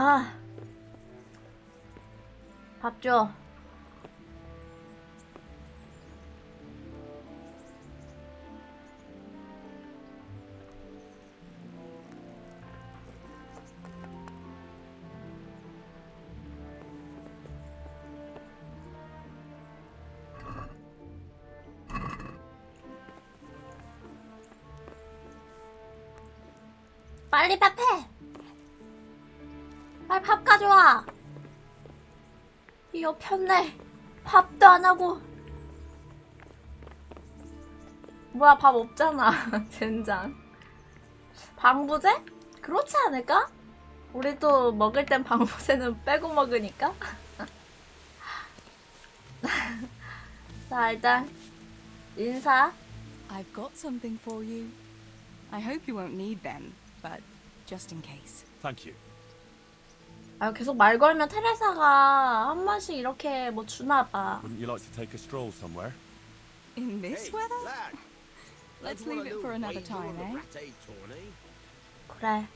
아, 밥 줘. 빨리 밥해. 빨리 밥 가져와. 이 옆편네 밥도 안 하고. 뭐야, 밥 없잖아. 젠장. 방부제? 그렇지 않을까? 우리 또 먹을 땐 방부제는 빼고 먹으니까. 자, 일단 인사. I've got something for you. I hope you won't need them, but just in case. Thank you. 아, 계속 말 걸면 테레사가 한 번씩 이렇게 뭐 주나봐. Wouldn't you like to take a stroll somewhere? In this weather? Let's leave it for another time, eh? 그래.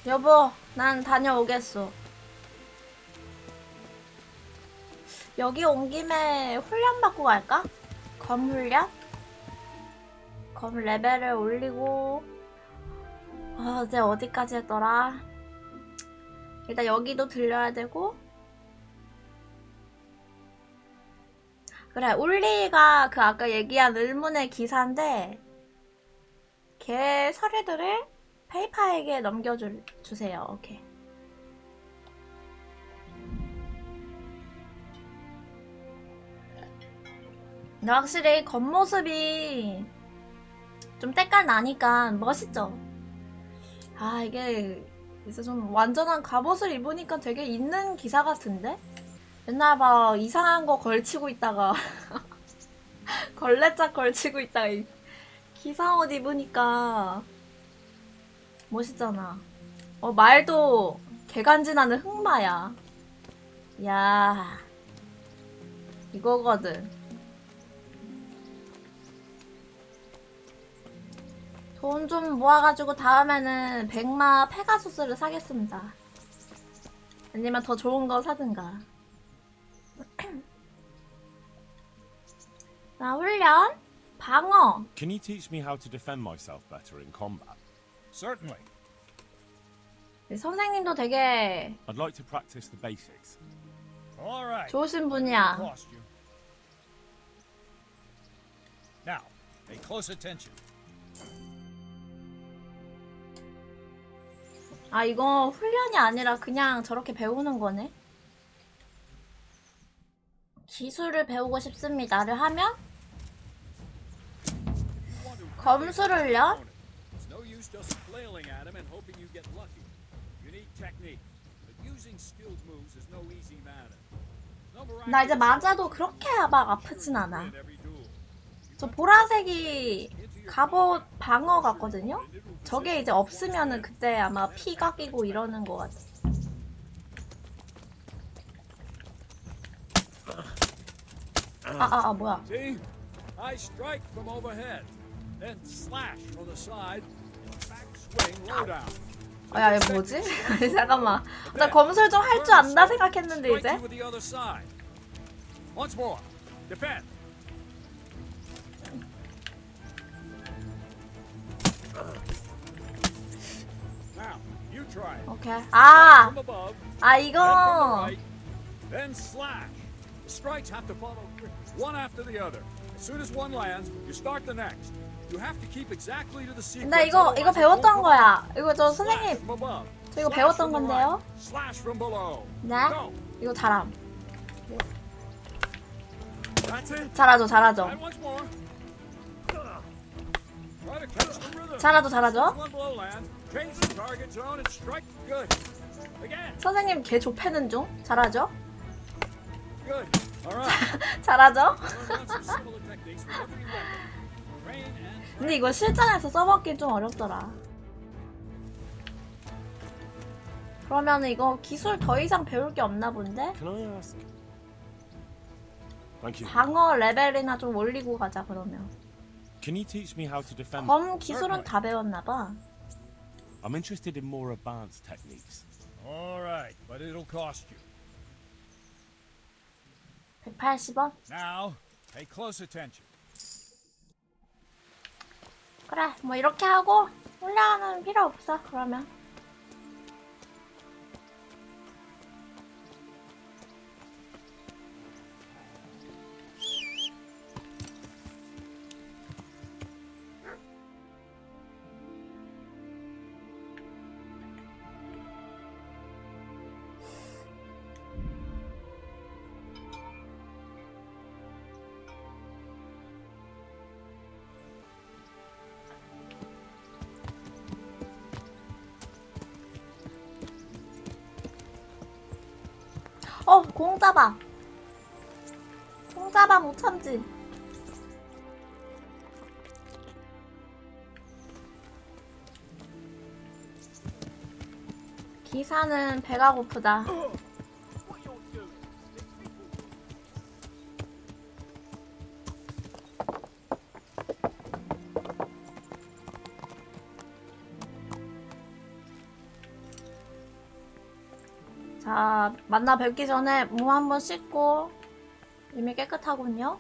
여보, 난 다녀오겠소. 여기 온 김에 훈련 받고 갈까? 검 훈련? 검 레벨을 올리고. 아, 어제 어디까지 했더라? 일단 여기도 들려야 되고. 그래, 올리가 그 아까 얘기한 의문의 기사인데 걔 서류들을 페이파에게 넘겨주세요. 오케이. 근데 확실히 겉모습이 좀 때깔 나니까 멋있죠? 아, 이게 이제 좀 완전한 갑옷을 입으니까 되게 있는 기사 같은데? 맨날 막 이상한 거 걸치고 있다가 걸레짝 걸치고 있다가 기사 옷 입으니까 멋있잖아. 말도 개간지나는 흑마야. 야, 이거거든. 돈 좀 모아가지고 다음에는 백마 페가수스를 사겠습니다. 아니면 더 좋은 거 사든가. 자, 훈련, 방어. Can you teach me how to defend myself better in combat? Certainly. 선생님도 되게 I'd like to practice the basics. All right. 좋으신 분이야. Costume. Now, pay close attention. 아, 이거 훈련이 아니라 그냥 저렇게 배우는 거네. 기술을 배우고 싶습니다를 하면 검술을요? It's no use just flailing at him and hoping you get lucky. You need technique, but using skilled moves is no easy matter. 나 이제 맞아도 그렇게 막 아프진 않아. 저 보라색이 갑옷 방어 같거든요? 저게 이제 없으면은 그때 아마 피 깎이고 이러는 것 같아. 뭐야. See? I strike from overhead, then slash from the side, back swing low down. 야, 이거 뭐지? 아니, 잠깐만. 나 검술 좀 할 줄 안다 생각했는데 이제. Strike you with the other side. Once more. Defend. Now, you try it. 오케이. From above, 아, then from the 이거. right, then slash. The strikes have to follow one after the other. As soon as one lands, you start the next. You have to keep exactly to the sequence. 나 이거 otherwise it 배웠던 won't 거야. 이거 저 Slash 선생님, from above. 저 이거 Slash 배웠던 from the 건데요. right. Slash from below. 네? Go. 이거 잘함. That's it. 잘하죠, 잘하죠. And once more. Try to catch the rhythm. 잘하죠. One blow land. Change the target zone and strike. Good. Again. 선생님 개 좁히는 중. 잘하죠? Good. All right. 잘하죠? Learn lots of similar techniques with every weapon. Train and 근데 이거 실전에서 써먹기 좀 어렵더라. 그러면 이거 기술 더 이상 배울 게 없나 본데? Can I ask? Thank you. 방어 레벨이나 좀 올리고 가자 그러면. Can you teach me how to defend? 검 기술은 다 배웠나 봐. I'm interested in more advanced techniques. All right, but it'll cost you. 180원? Now, pay close attention. 그래, 뭐 이렇게 하고 올라가는 필요 없어, 그러면. 공짜봐. 공짜봐 못 참지. 기사는 배가 고프다. 자, 만나 뵙기 전에 몸 한번 씻고. 이미 깨끗하군요.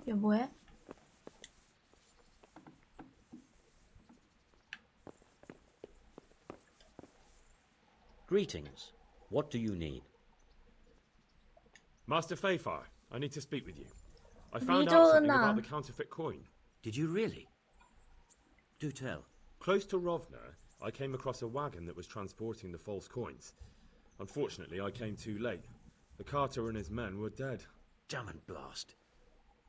얘 뭐해? Greetings. What do you need? Master Fayfar, I need to speak with you. I found out something about the counterfeit coin. Did you really? Do tell. Close to Rovna, I came across a wagon that was transporting the false coins. Unfortunately, I came too late. The carter and his men were dead. Damn and blast.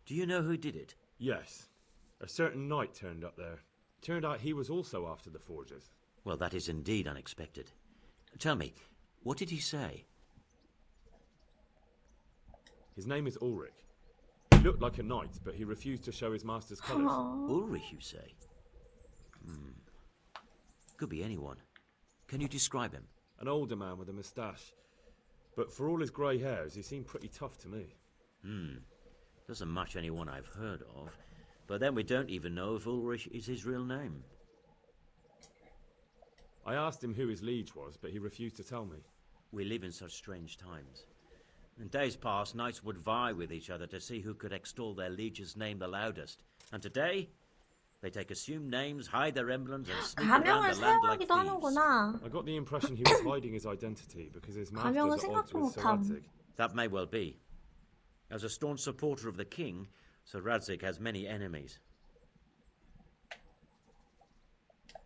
Do you know who did it? Yes. A certain knight turned up there. Turned out he was also after the forgers. Well, that is indeed unexpected. Tell me, what did he say? His name is Ulrich. He looked like a knight, but he refused to show his master's colours. Ulrich, you say? Could be anyone. Can you describe him? An older man with a moustache. But for all his grey hairs, he seemed pretty tough to me. Doesn't match anyone I've heard of. But then we don't even know if Ulrich is his real name. I asked him who his liege was, but he refused to tell me. We live in such strange times. In days past, knights would vie with each other to see who could extol their liege's name the loudest. And today, they take assumed names, hide their emblems, and sneak around 가명을 the land like 사용하기도 thieves. 하는구나. I got the impression he was hiding his identity because his master's at odds with Sir 못함. Radzig. That may well be. As a staunch supporter of the king, Sir Radzig has many enemies.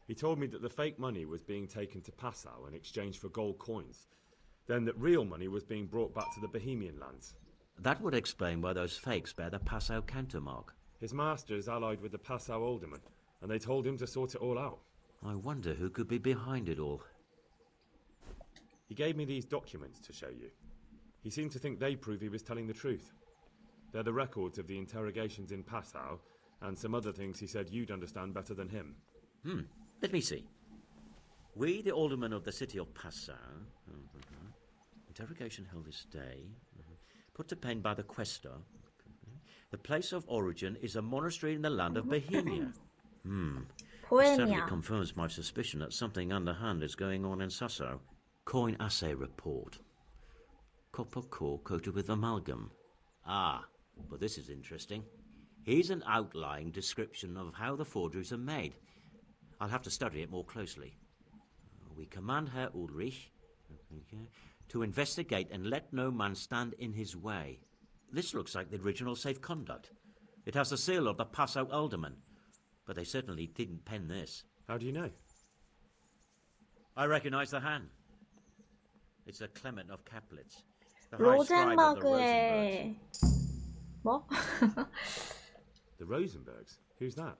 He told me that the fake money was being taken to Passau in exchange for gold coins. Then that real money was being brought back to the Bohemian lands. That would explain why those fakes bear the Passau countermark. His master is allied with the Passau alderman, and they told him to sort it all out. I wonder who could be behind it all. He gave me these documents to show you. He seemed to think they prove he was telling the truth. They're the records of the interrogations in Passau, and some other things he said you'd understand better than him. Let me see. We, the aldermen of the city of Passau, interrogation held this day, put to pen by the questor. The place of origin is a monastery in the land of Bohemia. Certainly 보헤미아. confirms my suspicion that something underhand is going on in Sasso. Coin assay report. Copper core coated with amalgam. Ah, but this is interesting. Here's an outline description of how the forgeries are made. I'll have to study it more closely. We command Herr Ulrich to investigate and let no man stand in his way. This looks like the original safe conduct. It has the seal of the Passau alderman, but they certainly didn't pen this. How do you know? I recognize the hand. It's a Clement of Caplitz, the high scribe of the Rosenbergs. 로젠버그의 뭐? The Rosenbergs? Who's that?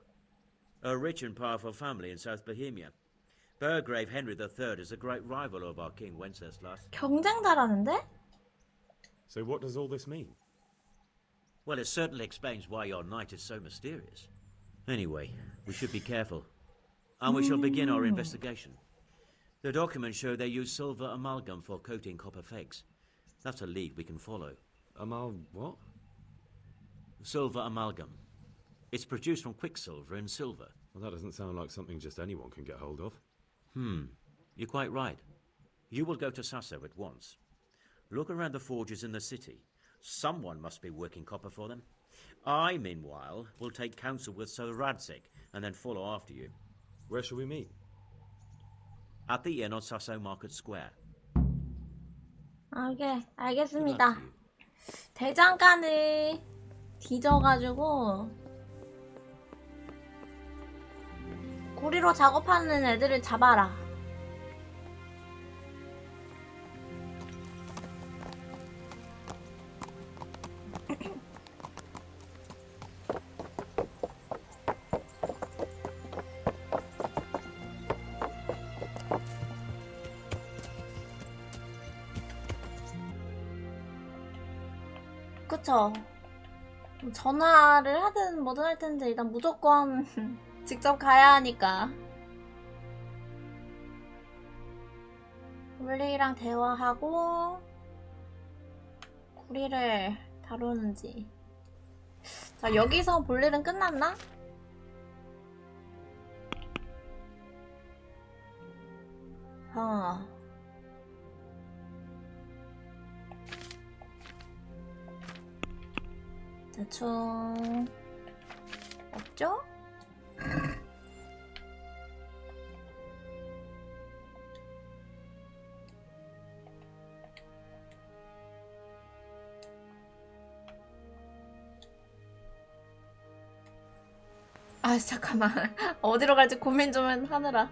A rich and powerful family in South Bohemia. Burgrave Henry III is a great rival of our King Wenceslas. 경쟁 잘하는데? So what does all this mean? Well, it certainly explains why your knight is so mysterious. Anyway, we should be careful. And we shall begin our investigation. The documents show they use silver amalgam for coating copper fakes. That's a lead we can follow. What? Silver amalgam. It's produced from quicksilver and silver. Well, that doesn't sound like something just anyone can get hold of. You're quite right. You will go to Sasso at once. Look around the forges in the city. Someone must be working copper for them. I, meanwhile, will take counsel with Sir Radzik and then follow after you. Where shall we meet? At the inn on Sasso Market Square. 오케이, Good luck 알겠습니다. to you. 대장간을 뒤져가지고 고리로 작업하는 애들을 잡아라. 그쵸? 전화를 하든 뭐든 할 텐데 일단 무조건 직접 가야 하니까. 볼리랑 대화하고 구리를 다루는지. 자, 여기서 볼일은 끝났나? 대충 없죠? 아 잠깐만 어디로 갈지 고민 좀 하느라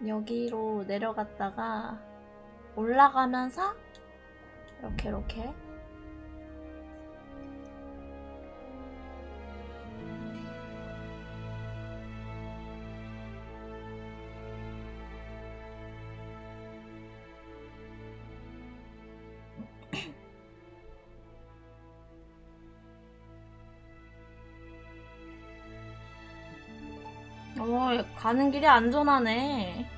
여기로 내려갔다가 올라가면서 이렇게 가는 길이 안전하네.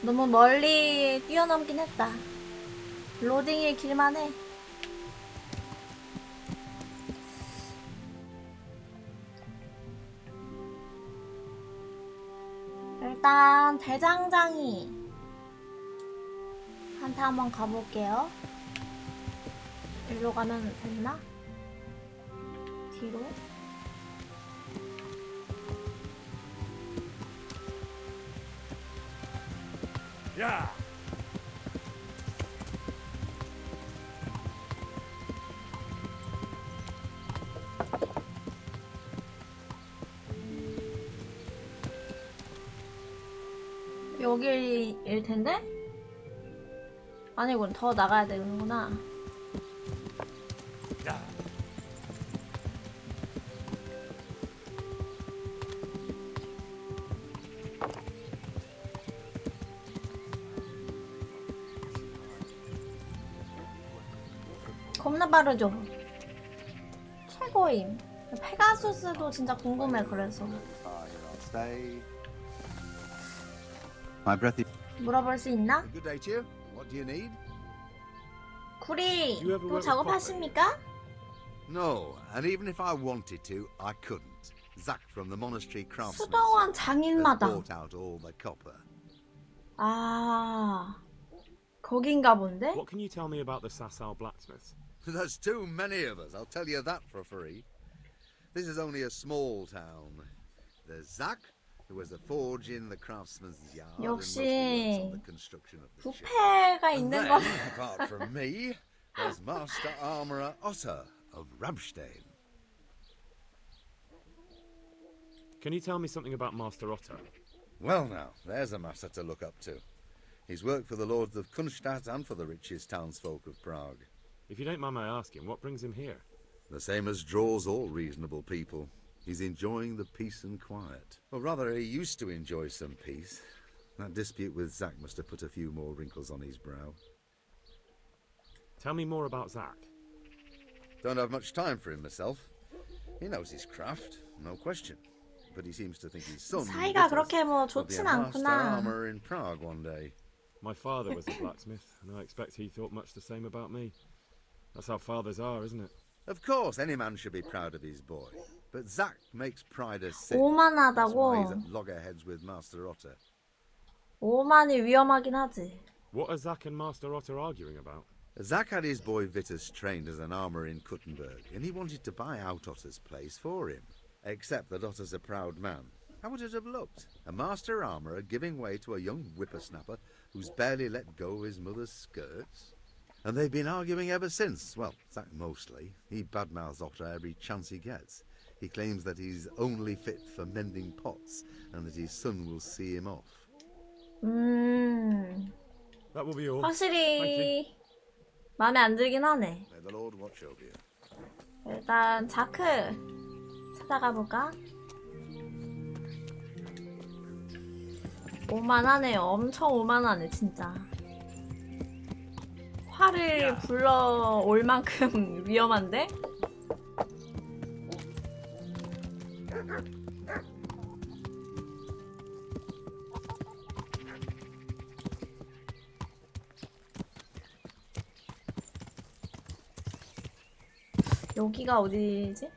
너무 멀리 뛰어넘긴 했다. 로딩이 길만해. 일단 대장장이 한테 한번 가볼게요. 일로 가면 됐나? 뒤로? Yeah. 여기일 텐데? 아니군, 더 나가야 되는구나. 겁나 빠르죠? 최고임. 페가수스도 진짜 궁금해, 그래서. My breath is 물어볼 수 있나? good day to you. What do you need? 구리, Do you ever 또 work with 작업하십니까? No, and even if I wanted to, I couldn't. Zach from the monastery craftsman 수도원 has 장인마당. bought out all the copper. 아, 거긴가 본데? What can you tell me about the Sasau blacksmiths? There's too many of us, I'll tell you that for free. This is only a small town. There's Zach, who has a forge in the craftsman's yard and mostly works on the construction of the ship. 부패가 And 있는 then, 건 apart from me, there's Master Armourer Otter of Ramstein. Can you tell me something about Master Otto? Well now, there's a master to look up to. He's worked for the lords of Kunstadt and for the richest townsfolk of Prague. If you don't mind my asking, what brings him here? The same as draws all reasonable people. He's enjoying the peace and quiet. Or rather, he used to enjoy some peace. That dispute with Zach must have put a few more wrinkles on his brow. Tell me more about Zach. Don't have much time for him myself. He knows his craft, no question. But he seems to think his son 사이가 Vitus 그렇게 뭐 will be a 좋진 master 않구나. armourer in Prague one day. My father was a blacksmith, and I expect he thought much the same about me. That's how fathers are, isn't it? Of course, any man should be proud of his boy. But Zack makes pride a sin. That's why he's 오만하다고? at loggerheads with Master Otter. 오만이 위험하긴 하지. What are Zack and Master Otter arguing about? Zack had his boy Vitus trained as an armourer in Kuttenberg, and he wanted to buy out Otter's place for him. Except that Otter's a proud man. How would it have looked? A master armourer giving way to a young whippersnapper who's barely let go of his mother's skirts? And they've been arguing ever since. Well, Zack mostly. He badmouths Otter every chance he gets. He claims that he's only fit for mending pots, and that his son will see him off. That will be all. 확실히 마음에 안 들긴 하네. May the Lord watch over you. 일단 자크 찾아가 볼까? 오만하네요. 엄청 오만하네 진짜. 화를 불러올 만큼 위험한데? 여기가 어디지?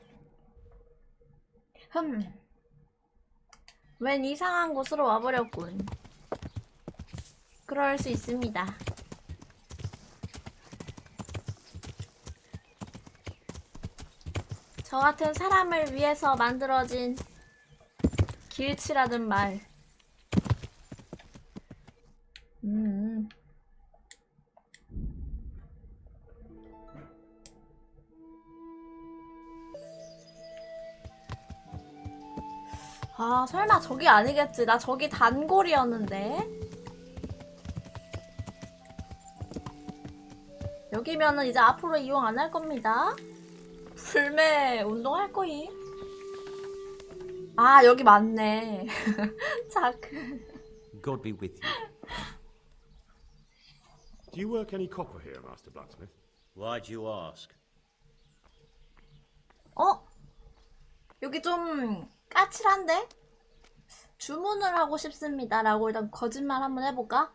웬 이상한 곳으로 와버렸군. 그럴 수 있습니다. 저 같은 사람을 위해서 만들어진 길치라든 말. 아, 설마 저기 아니겠지. 나 저기 단골이었는데. 여기면은 이제 앞으로 이용 안 할 겁니다. 불매 운동할 거임. 아, 여기 맞네. 자크. God be with you. Do you work any copper here, Master Blacksmith? Why'd you ask? 여기 좀 까칠한데? 주문을 하고 싶습니다. 라고 일단 거짓말 한번 해볼까?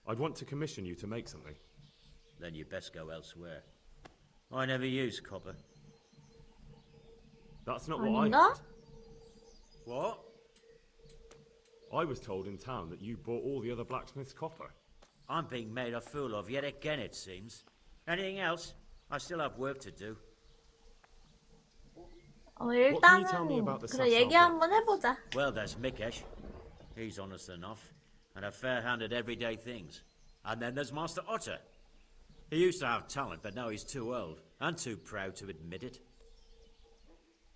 I'd want to commission you to make something. Then you best go elsewhere. I never use copper. That's not what I 아닌가? heard. What? I was told in town that you bought all the other blacksmith's copper. I'm being made a fool of yet again, it seems. Anything else? I still have work to do. can you tell me 일단은 about the 그래 Sassal 얘기 한번 해보자. Well, there's Mikesh. He's honest enough, and a fair-hand at everyday things. And then there's Master Otter. He used to have talent, but now he's too old, and too proud to admit it.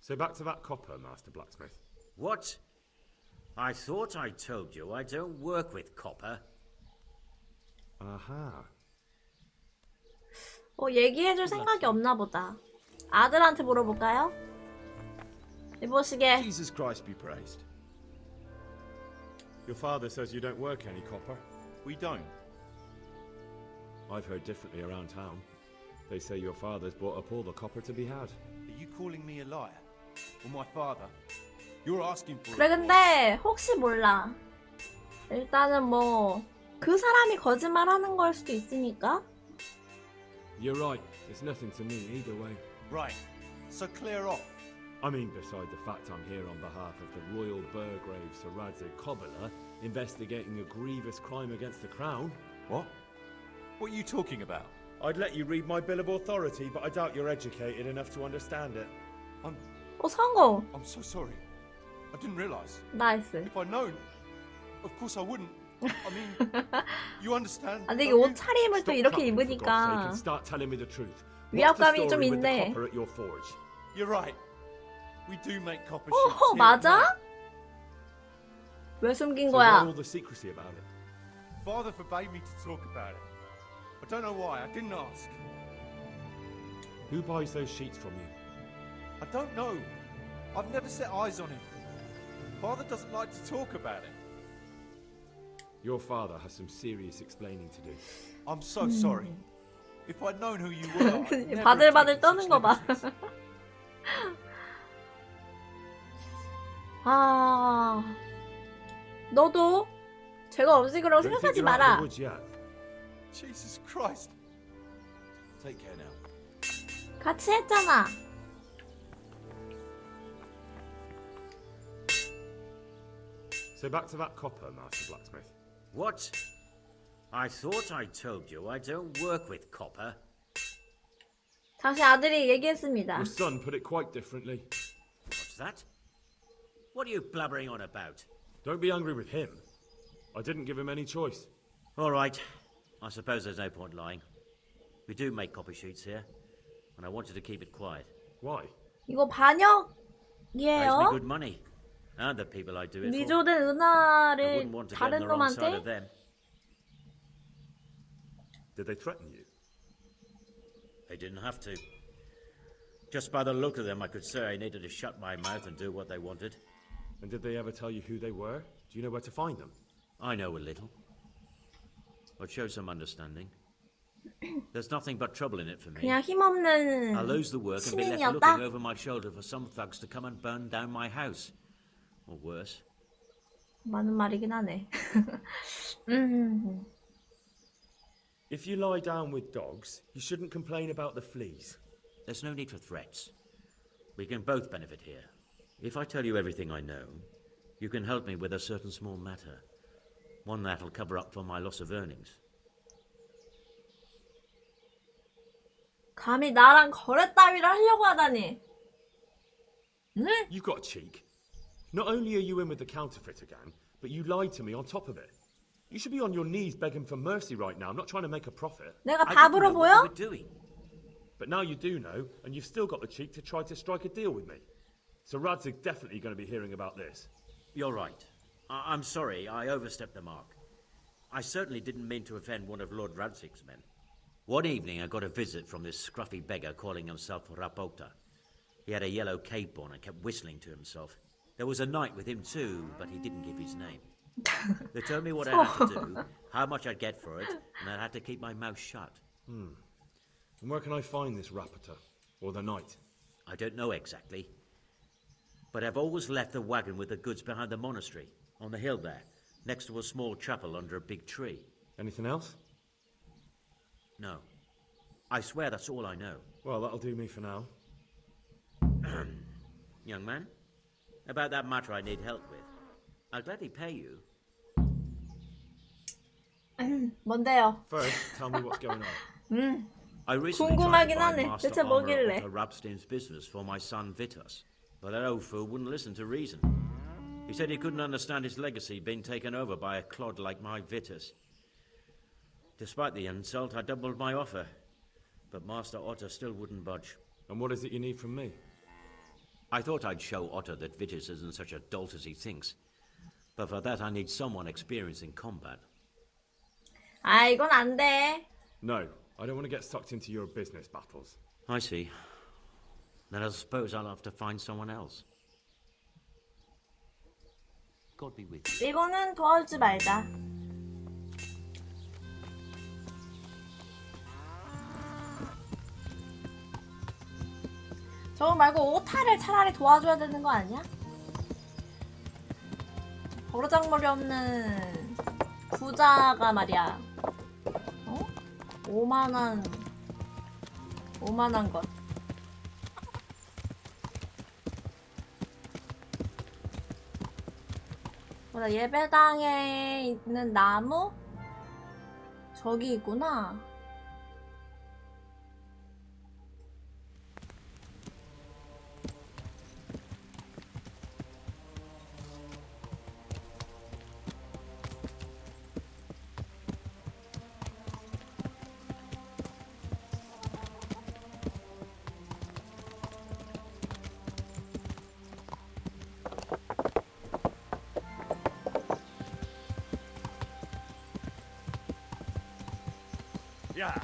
So back to that copper, Master Blacksmith. What? I thought I told you I don't work with copper. Aha. 얘기해줄 생각이 없나 보다. 아들한테 물어볼까요? 이보시게. Jesus Christ be praised. Your father says you don't work any copper. We don't. I've heard differently around town. They say your father's bought up all the copper to be had. Are you calling me a liar? Or my father? You're asking for 그래 it. 근데 혹시 몰라. 일단은 뭐 그 사람이 거짓말하는 걸 수도 있으니까. You're right. It's nothing to me either way. Right. So clear off. I mean, beside the fact I'm here on behalf of the Royal Burgrave Saradze Cobbler, investigating a grievous crime against the crown. What? What are you talking about? I'd let you read my bill of authority, but I doubt you're educated enough to understand it. 성공. I'm so sorry. I didn't realise. 나이스. If I'd known, of course I wouldn't. I mean, you understand? 아, 근데 이게 don't 옷 you? 차림을 또 Stop 이렇게 cutting, for God's sake, 입으니까 and start telling me the truth. 위압감이 What's the 좀 story with the 있네. copper at your forge? You're right. We do make copper sheets. 어, here and 맞아? there. 왜 숨긴 So why 거야? all the secrecy about it? Father forbade me to talk about it. I don't know why. I didn't ask. Who buys those sheets from you? I don't know. I've never set eyes on him. Father doesn't like to talk about it. Your father has some serious explaining to do. I'm so sorry. If I'd known who you were, I'd never 바들바들 have taken 떠는 such 거 봐. liberties. 아, 너도 죄가 없이 그러고 Don't think 생각하지 you're out of 마라. the woods yet. Jesus Christ. Take care now. 같이 했잖아. So back to that copper, Master Blacksmith. What? I thought I told you I don't work with copper. 다시 아들이 얘기했습니다. Your son put it quite differently. What's that? What are you blabbering on about? Don't be angry with him. I didn't give him any choice. All right. I suppose there's no point lying. We do make copy sheets here, and I wanted to keep it quiet. Why? 이거 Pays me 반역이에요? good money, and the people I do it for. 미조된 I 은하를 wouldn't want to get on 다른 the wrong side 놈한테? of them. Did they threaten you? They didn't have to. Just by the look of them, I could say I needed to shut my mouth and do what they wanted. And did they ever tell you who they were? Do you know where to find them? I know a little. I'd show some understanding. There's nothing but trouble in it for me. 그냥 힘없는 I'll lose the work and be left 시민이었다? looking over my shoulder for some thugs to come and burn down my house. Or worse. 맞는 말이긴 하네. If you lie down with dogs, you shouldn't complain about the fleas. There's no need for threats. We can both benefit here. If I tell you everything I know, you can help me with a certain small matter. One that'll cover up for my loss of earnings. 감히 나랑 거래 따위를 하려고 하다니. 응? You've got cheek. Not only are you in with the counterfeiter gang, but you lied to me on top of it. You should be on your knees begging for mercy right now. I'm not trying to make a profit. 내가 I didn't 바보로 know what you 보여? were doing. But now you do know, and you've still got the cheek to try to strike a deal with me. So Rad's definitely going to be hearing about this. You're right. I'm sorry, I overstepped the mark. I certainly didn't mean to offend one of Lord Radzig's men. One evening I got a visit from this scruffy beggar calling himself Rapota. He had a yellow cape on and kept whistling to himself. There was a knight with him too, but he didn't give his name. They told me what I had to do, how much I'd get for it, and I had to keep my mouth shut. And where can I find this Rapota? Or the knight? I don't know exactly. But I've always left the wagon with the goods behind the monastery, on the hill there, next to a small chapel under a big tree. Anything else? No. I swear that's all I know. Well, that'll do me for now. Young man, about that matter I need help with. I'll gladly pay you. 뭔데요? First, tell me what's going on. I recently tried to 궁금하긴 buy 하네. Master 대체 Armourer 뭐길래? Otto Rabstein's business for my son Vitus, but that old fool wouldn't listen to reason. He said he couldn't understand his legacy being taken over by a clod like my Vitus. Despite the insult, I doubled my offer, but Master Otto still wouldn't budge. And what is it you need from me? I thought I'd show Otto that Vitus isn't such a dolt as he thinks, but for that I need someone experienced in combat. 아, 이건 안 돼. No, I don't want to get sucked into your business battles. I see. Then I suppose I'll have to find someone else. God be with you. 이거는 도와주지 말자. 저거 말고 오타를 차라리 도와줘야 되는 거 아니야? 버르장머리 없는 부자가 말이야. 어? 오만한 것. 뭐야, 예배당에 있는 나무? 저기 있구나. Yeah.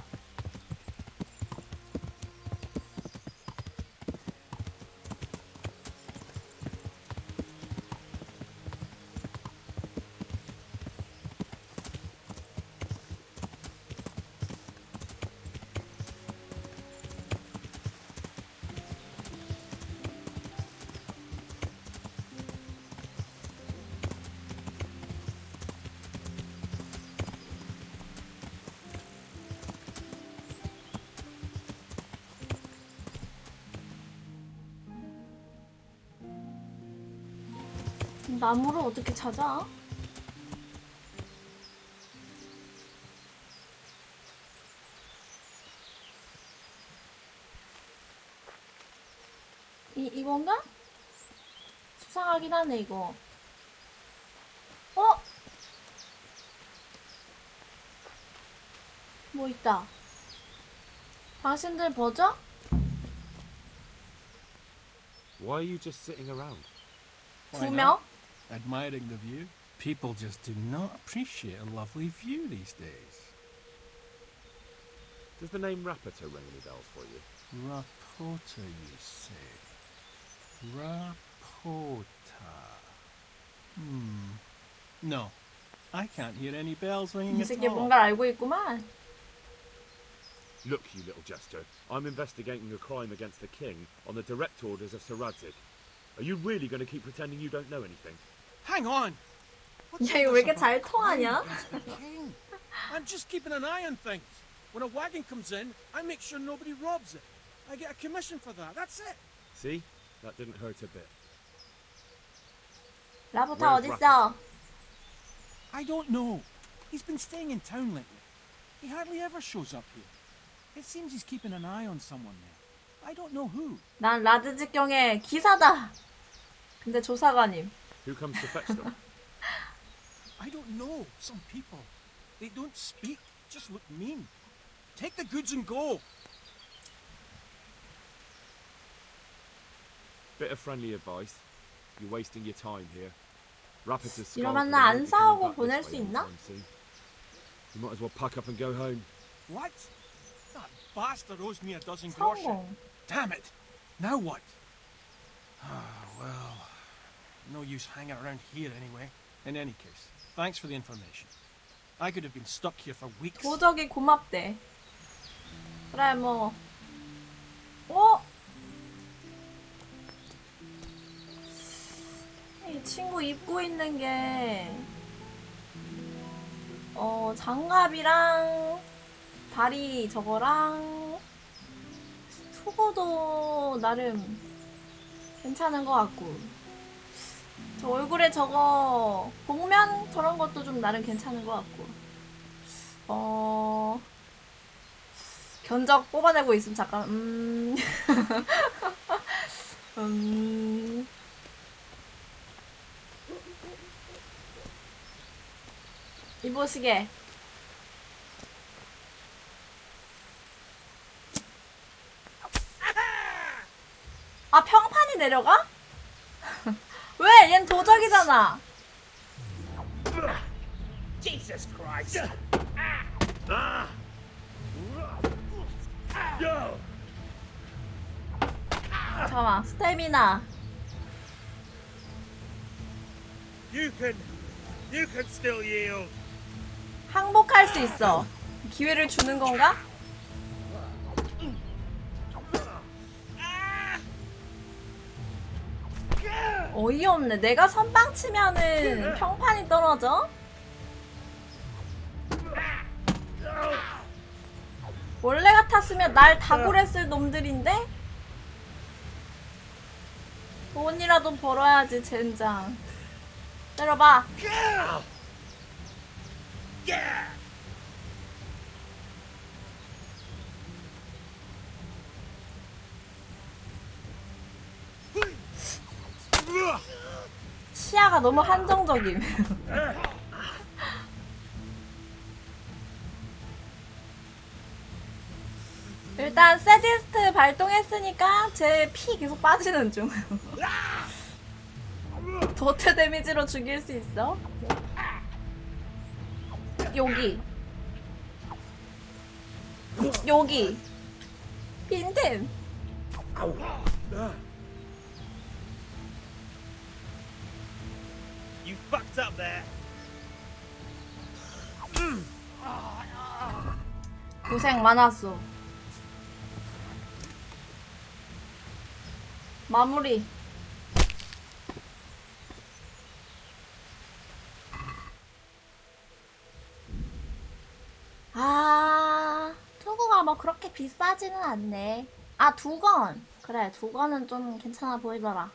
나무를 어떻게 찾아? 이건가? 수상하긴 하네 이거. 어? 뭐 있다. 당신들 뭐죠? Why are you just sitting around? Why 두 not? 명? Admiring the view. People just do not appreciate a lovely view these days. Does the name Rapiter ring any bells for you? Rapota, you say? Rapota. No. I can't hear any bells ringing 이 at 새끼 all. 뭔가 알고 있구만. Look, you little jester. I'm investigating a crime against the king on the direct orders of Sir Radzig. Are you really going to keep pretending you don't know anything? Hang on! What's 야, 이거 왜 this 이렇게 잘 about crime 통하냐? against the king? I'm just keeping an eye on things. When a wagon comes in, I make sure nobody robs it. I get a commission for that. That's it. See? That didn't hurt a bit. 라보타 Where's 어딨어? I don't know. He's been staying in town lately. He hardly ever shows up here. It seems he's keeping an eye on someone there. I don't know who. 난 라드직경의 기사다. 근데 조사관님. Who comes to fetch them? I don't know. Some people. They don't speak. Just look mean. Take the goods and go. Bit of friendly advice. You're wasting your time here. Rapiter's 이러면 나 안 싸우고 보낼 수 있나? You might as well pack up and go home. What? That bastard owes me a dozen groschen. 성공. Damn it! Now what? Ah, well, no use hanging around here anyway. In any case, thanks for the information. I could have been stuck here for weeks. 도적이 고맙대. 그래 뭐. 어? 이 친구 입고 있는 게 장갑이랑 다리 저거랑 속어도 나름 괜찮은 것 같고, 저 얼굴에 저거 복면 저런 것도 좀 나름 괜찮은 것 같고, 견적 뽑아내고 있으면 잠깐 이보시게. 아, 평판이 내려가? 왜? 얜 도적이잖아. Jesus Christ! 잠깐만, 스태미나. You can still yield. 항복할 수 있어. 기회를 주는 건가? 어이없네. 내가 선빵 치면은 평판이 떨어져? 원래 같았으면 날 다굴했을 놈들인데? 돈이라도 벌어야지, 젠장. 때려봐. 시야가 너무 한정적임. 일단 세디스트 발동했으니까 제 피 계속 빠지는 중. 도트 데미지로 죽일 수 있어. 여기 빈틈. You fucked up there. 고생 많았어. 마무리. 아, 투구가 뭐 그렇게 비싸지는 않네. 아, 두건. 그래, 두건은 좀 괜찮아 보이더라.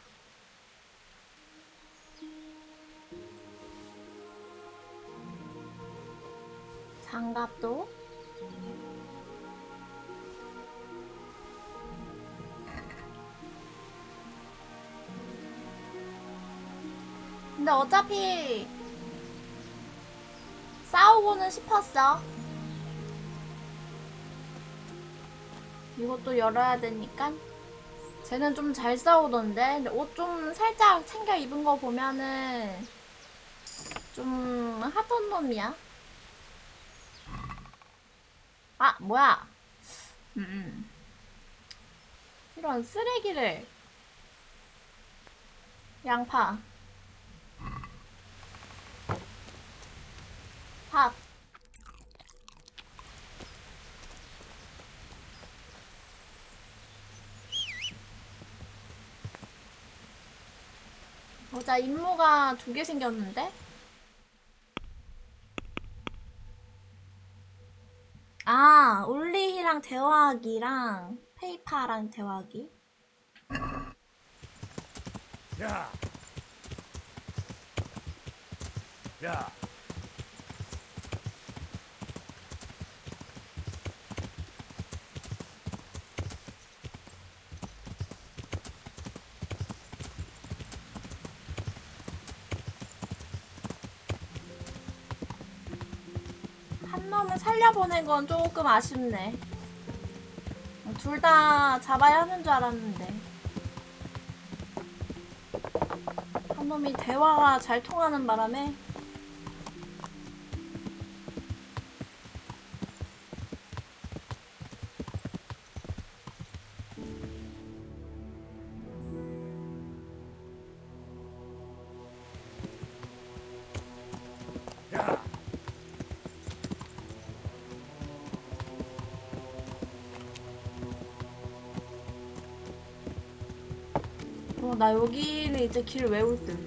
장갑도. 근데 어차피 싸우고는 싶었어. 이것도 열어야 되니까. 쟤는 좀 잘 싸우던데. 근데 옷 좀 살짝 챙겨 입은 거 보면은 좀 하던 놈이야. 아, 뭐야. 이런 쓰레기를. 양파. 밥. 보자, 임무가 2개 생겼는데? 아, 올리히랑 대화하기랑 페이파랑 대화하기. 야. 야. 한 놈을 살려보낸 건 조금 아쉽네. 둘 다 잡아야 하는 줄 알았는데. 한 놈이 대화가 잘 통하는 바람에. 야. 나 여기는 이제 길 외울 듯.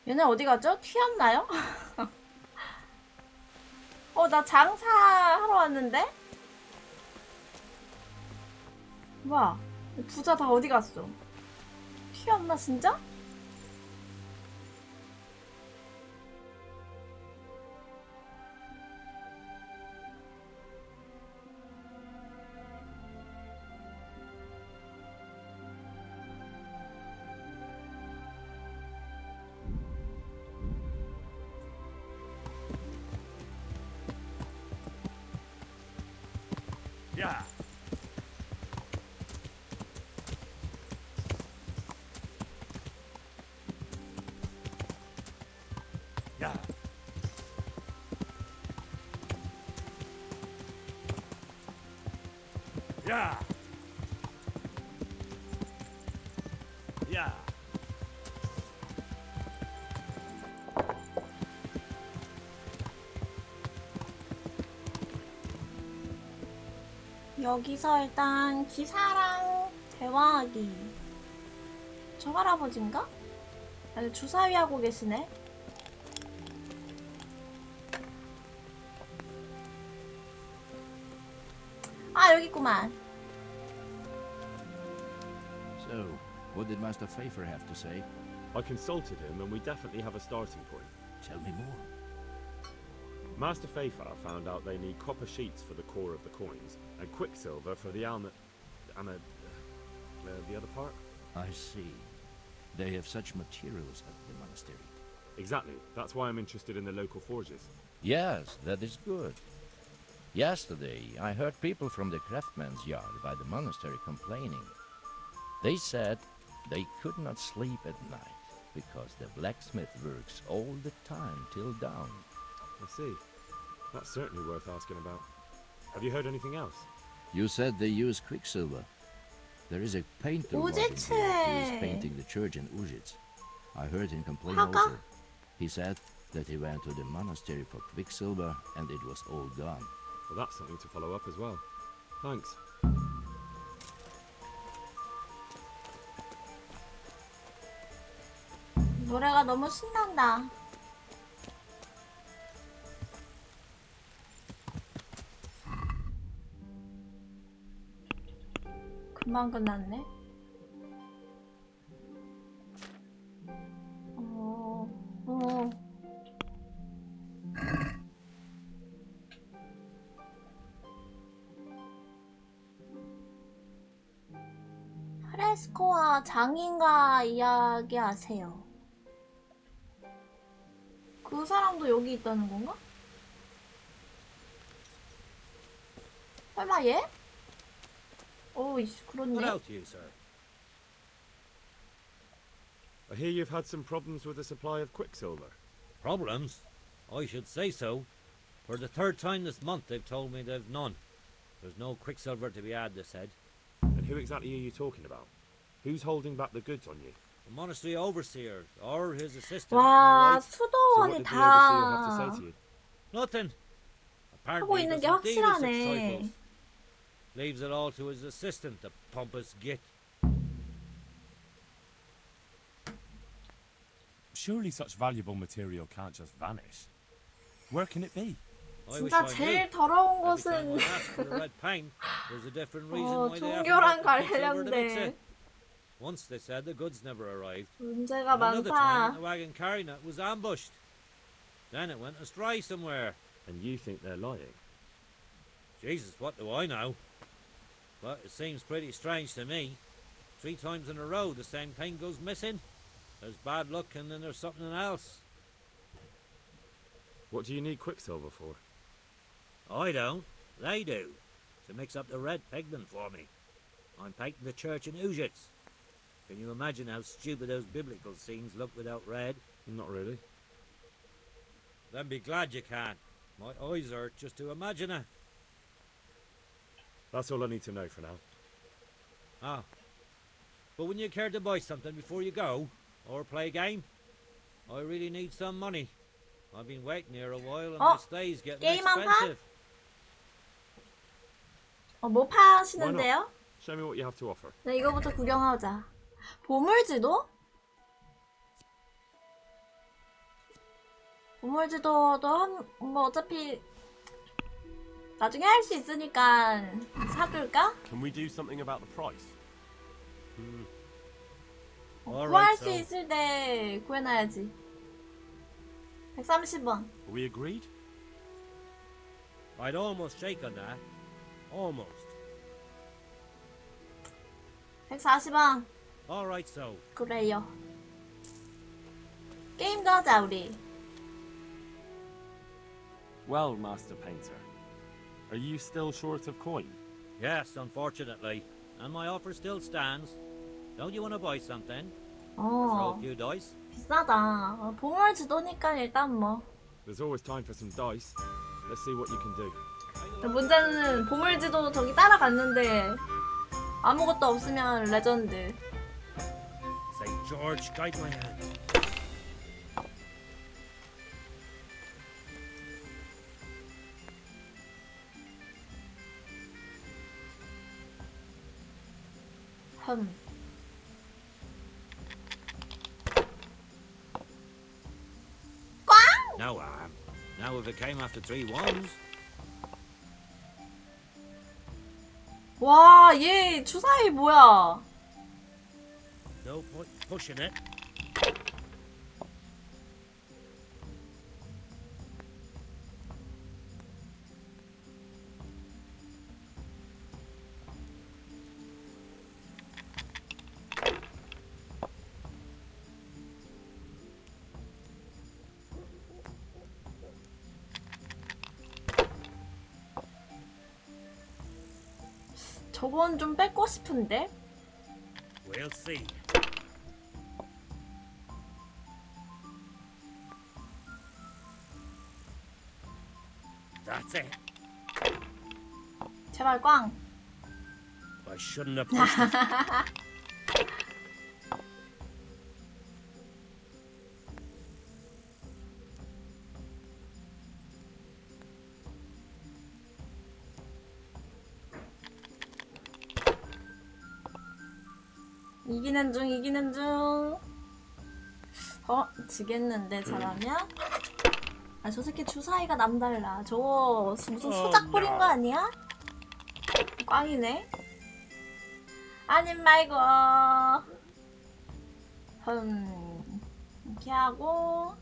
얘네 어디 갔죠? 튀었나요? 나 장사하러 왔는데? 뭐야? 부자 다 어디 갔어? 튀었나 진짜? 야. 야. 야. 야. 여기서 일단 기사랑 대화하기. 저 할아버지인가? 아니, 주사위 하고 계시네. 아, 여기 있구만. So, what did Master Pfeiffer have to say? I consulted him and we definitely have a starting point. Tell me more. Master Pfeiffer found out they need copper sheets for the core of the coins and quicksilver for the the other part? I see. They have such materials at the monastery. Exactly. That's why I'm interested in the local forges. Yes, that is good. Yesterday, I heard people from the craftsman's yard by the monastery complaining. They said they could not sleep at night because the blacksmith works all the time till dawn. I see. That's certainly worth asking about. Have you heard anything else? You said they use quicksilver. There is a painter working Ujice. here who is painting the church in Ujic. I heard him complain Haka? also. He said that he went to the monastery for quicksilver and it was all gone. Well, that's something to follow up as well. Thanks. 노래가 너무 신난다. 금방 끝났네. 프레스코와 장인과 이야기하세요. 그 사람도 여기 있다는 건가? 설마 얘? 이씨, What 그렇네. else you, sir? I hear you've had some problems with the supply of quicksilver. Problems? I should say so. For the third time this month they've told me they've none. There's no quicksilver to be had, they said. And who exactly are you talking about? Who's holding back the goods on you? The monastery overseer, or his assistant. 와, all right. So what 수도원이 did the overseer have to 다 say to you? Nothing. 하고 Apparently he 있는 게 doesn't deal with such 확실하네. trifles. Leaves it all to his assistant, the pompous git. Surely such valuable material can't just vanish. Where can it be? I wish 진짜 I knew. 제일 더러운 Every time 곳은 I ask for the red paint, there's a different reason why they haven't 종교랑 got the quicksilver to mix 관련된 it. Once they said the goods never arrived. 문제가 Another time, 많다. the wagon carrying it was ambushed. Then it went astray somewhere. And you think they're lying? Jesus, what do I know? But it seems pretty strange to me. 3 times in a row the same thing goes missing. There's bad luck and then there's something else. What do you need quicksilver for? I don't. They do. To mix up the red pigment for me. I'm painting the church in Ujits. Can you imagine how stupid those biblical scenes look without red? Not really. Then be glad you can. My eyes hurt just to imagine it. That's all I need to know for now. Ah. But wouldn't you care to buy something before you go? Or play a game? I really need some money. I've been waiting here a while and my stay's getting 게임 한 판? expensive. 뭐 Why 파시는데요? not? Show me what you have to offer. 네, 이거부터 구경하자. 보물지도? 보물지도도 뭐 어차피 나중에 할 수 있으니까 사둘까? Can we do something about the price? 구할 Alright, 수 so 있을 때 구해놔야지. 130원. Are we agreed? I'd almost shake on that. Almost. 140원. Alright, so. 그래요. 게임도 하자, 우리. Well, Master Painter, are you still short of coin? Yes, unfortunately. And my offer still stands. Don't you want to buy something? Throw 어, a few dice? 비싸다. 보물지도니까 일단 뭐. There's always time for some dice. Let's see what you can do. 문제는 보물지도 저기 따라갔는데 아무것도 없으면 레전드. St. George, guide my hand. 흠. No harm. Now if it came after 3 ones. 와, 얘 주사위 뭐야? No point pushing it. 저건 좀 뺏고 싶은데? We'll see. That's it. 제발 꽝. I shouldn't have pushed it. 이기는 중, 이기는 중. 지겠는데 잘하면? 아, 저 새끼 주사위가 남달라. 저거 무슨 소작 뿌린 거 아니야? 꽝이네. 아님 말고. 이렇게 하고.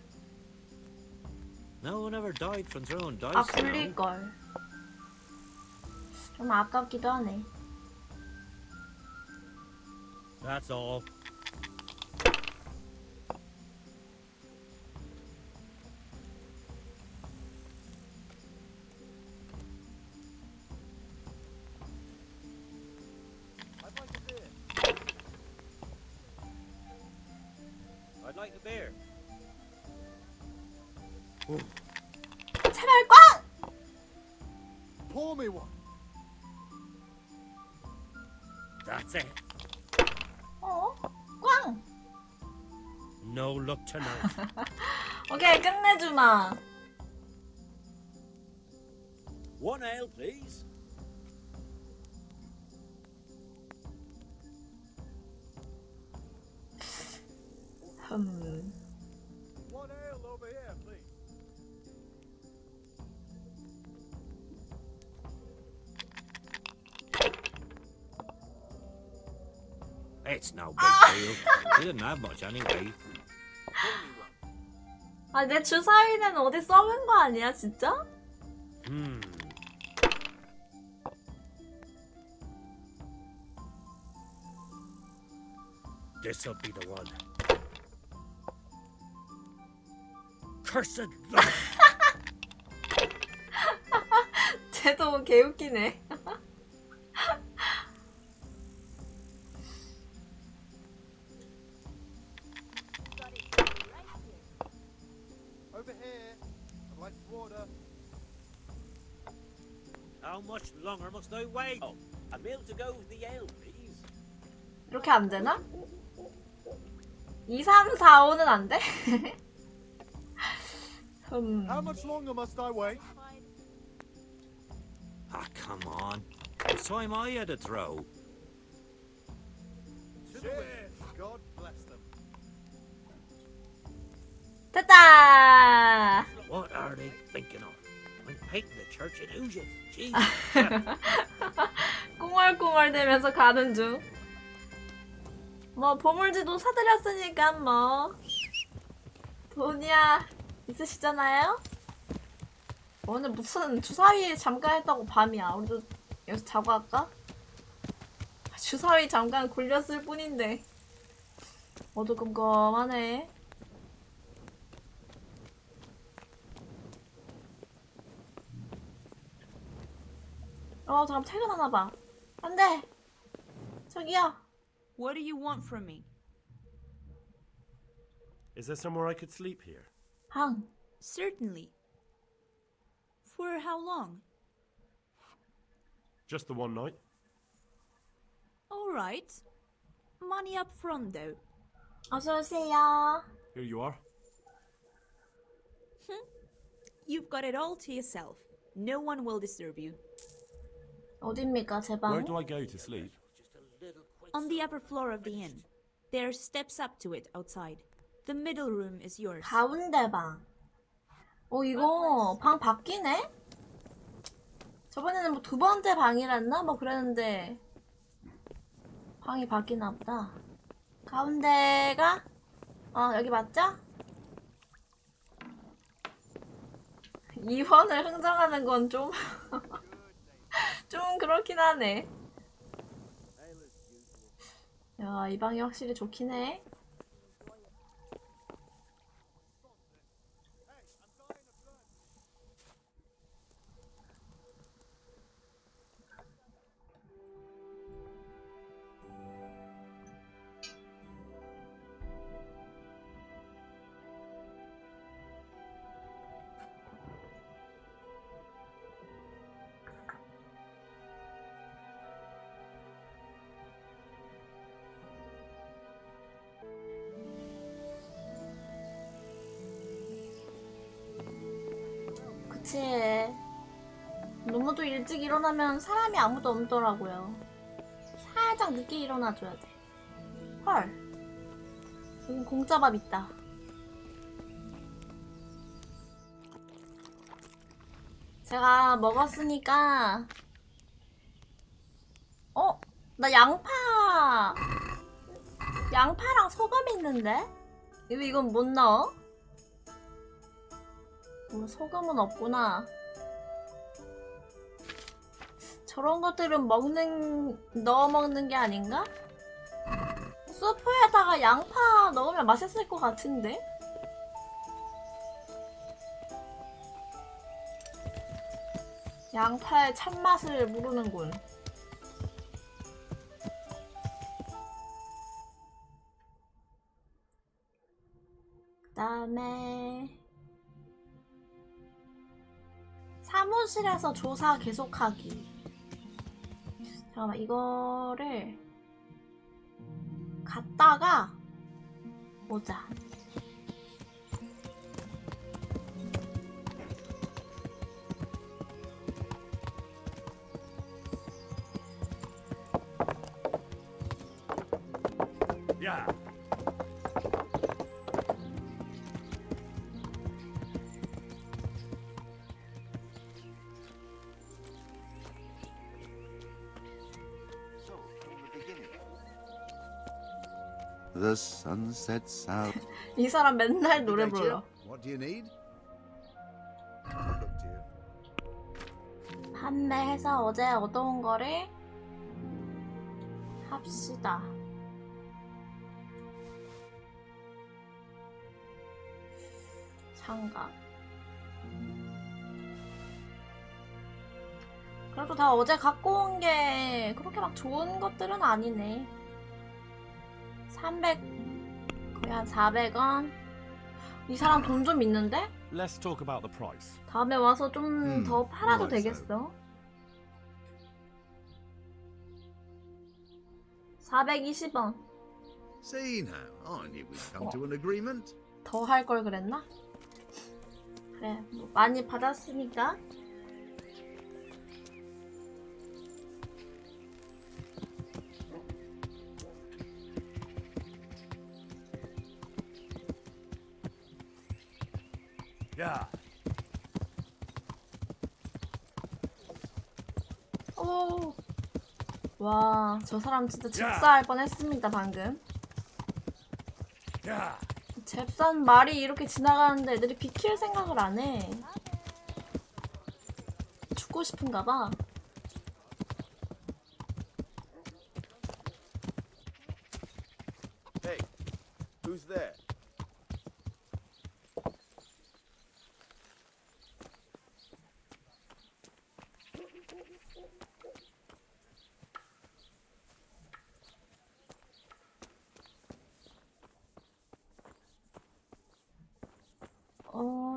No one ever died from throwing dice. 아, 굴릴걸. 좀 아깝기도 하네. That's all. I'd like a beer. 제발 꽝! Pour me one. That's it. 꽝! No luck tonight. 오케이, 끝내주마. One ale, please. One ale over here, please. It's no big deal. We didn't have much anyway. 아, 내 주사위는 어디 써본 거 아니야, 진짜? This'll be the one. Cursed luck. 쟤도 개웃기네. Over here. I'd like to order. How much longer must I wait? Oh, a meal to go with the ale, please. 이렇게 안 되나? 2, 3, 4, 5는 안 돼? How much longer must I wait? Ah, come on. It's time I had a throw. Cheers. God bless them. 됐다! What are they thinking of? I'm painting the church in oozes. Jesus. 꿍얼꿍얼대면서 가는 중. 뭐 보물지도 사드렸으니까 뭐 돈이야 있으시잖아요? 오늘 무슨 주사위 잠깐 했다고 밤이야. 우리도 여기서 자고 할까? 주사위 잠깐 굴렸을 뿐인데 어두컴컴하네. 잠깐 퇴근하나봐. 안돼. 저기요. What do you want from me? Is there somewhere I could sleep here? 방. Certainly. For how long? Just the one night? All right. Money up front, though. 어서 오세요. Here you are. You've got it all to yourself. No one will disturb you. 어딥니까 제 Where 방? do I go to sleep? On the upper floor of the inn. There are steps up to it outside. The middle room is yours. 가운데 방. 이거 방 바뀌네? 저번에는 뭐 두 번째 방이랬나? 뭐 그랬는데 방이 바뀌나 보다. 가운데가 여기 맞죠? 2번을 흥정하는 건 좀 좀 그렇긴 하네. 야, 이 방이 확실히 좋긴 해. 그치. 너무도 일찍 일어나면 사람이 아무도 없더라고요. 살짝 늦게 일어나줘야 돼. 헐. 여긴 공짜밥 있다. 제가 먹었으니까 나 양파랑 소금 있는데? 이건 못 넣어? 소금은 없구나. 저런 것들은 넣어 먹는 게 아닌가? 수프에다가 양파 넣으면 맛있을 것 같은데? 양파의 참맛을 모르는군. 그 다음에 사무실에서 조사 계속하기. 잠깐만, 이거를 갔다가 오자. Yeah. The sun sets out. 이 사람 맨날 노래 불러. What do you need? Look to you. 판매해서 어제 얻어온 거를 합시다. 장갑. 그래도 다 어제 갖고 온 게 그렇게 막 좋은 것들은 아니네. 300, 거의 한 400원. 이 사람 돈 좀 있는데? Let's talk about the price. 다음에 와서 좀 더 팔아도 right, 되겠어. 420원. See now, I knew we'd come to an agreement. 더 할 걸 그랬나? 그래, 뭐 많이 받았으니까. Yeah. 오, 와, 저 사람 진짜 집사할 뻔했습니다 방금. Yeah. 잽싼 말이 이렇게 지나가는데 애들이 비킬 생각을 안 해. 죽고 싶은가 봐. Hey, who's there?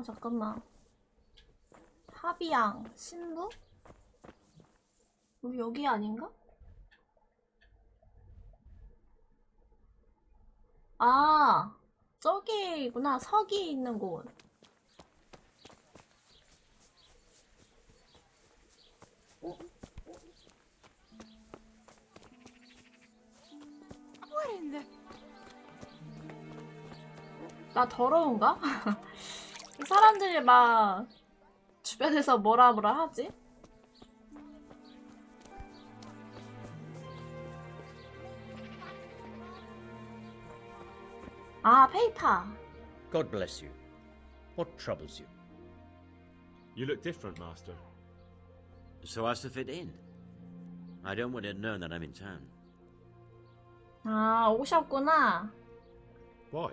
잠깐만. 하비양 신부? 우리 여기 아닌가? 아, 저기구나. 석이 있는 곳. 나 더러운가? 사람들이 막 주변에서 뭐라 하지? 아, 페이퍼. God bless you. What troubles you? You look different, Master. So as to fit in. I don't want it known that I'm in town. 아, 오셨구나. Why?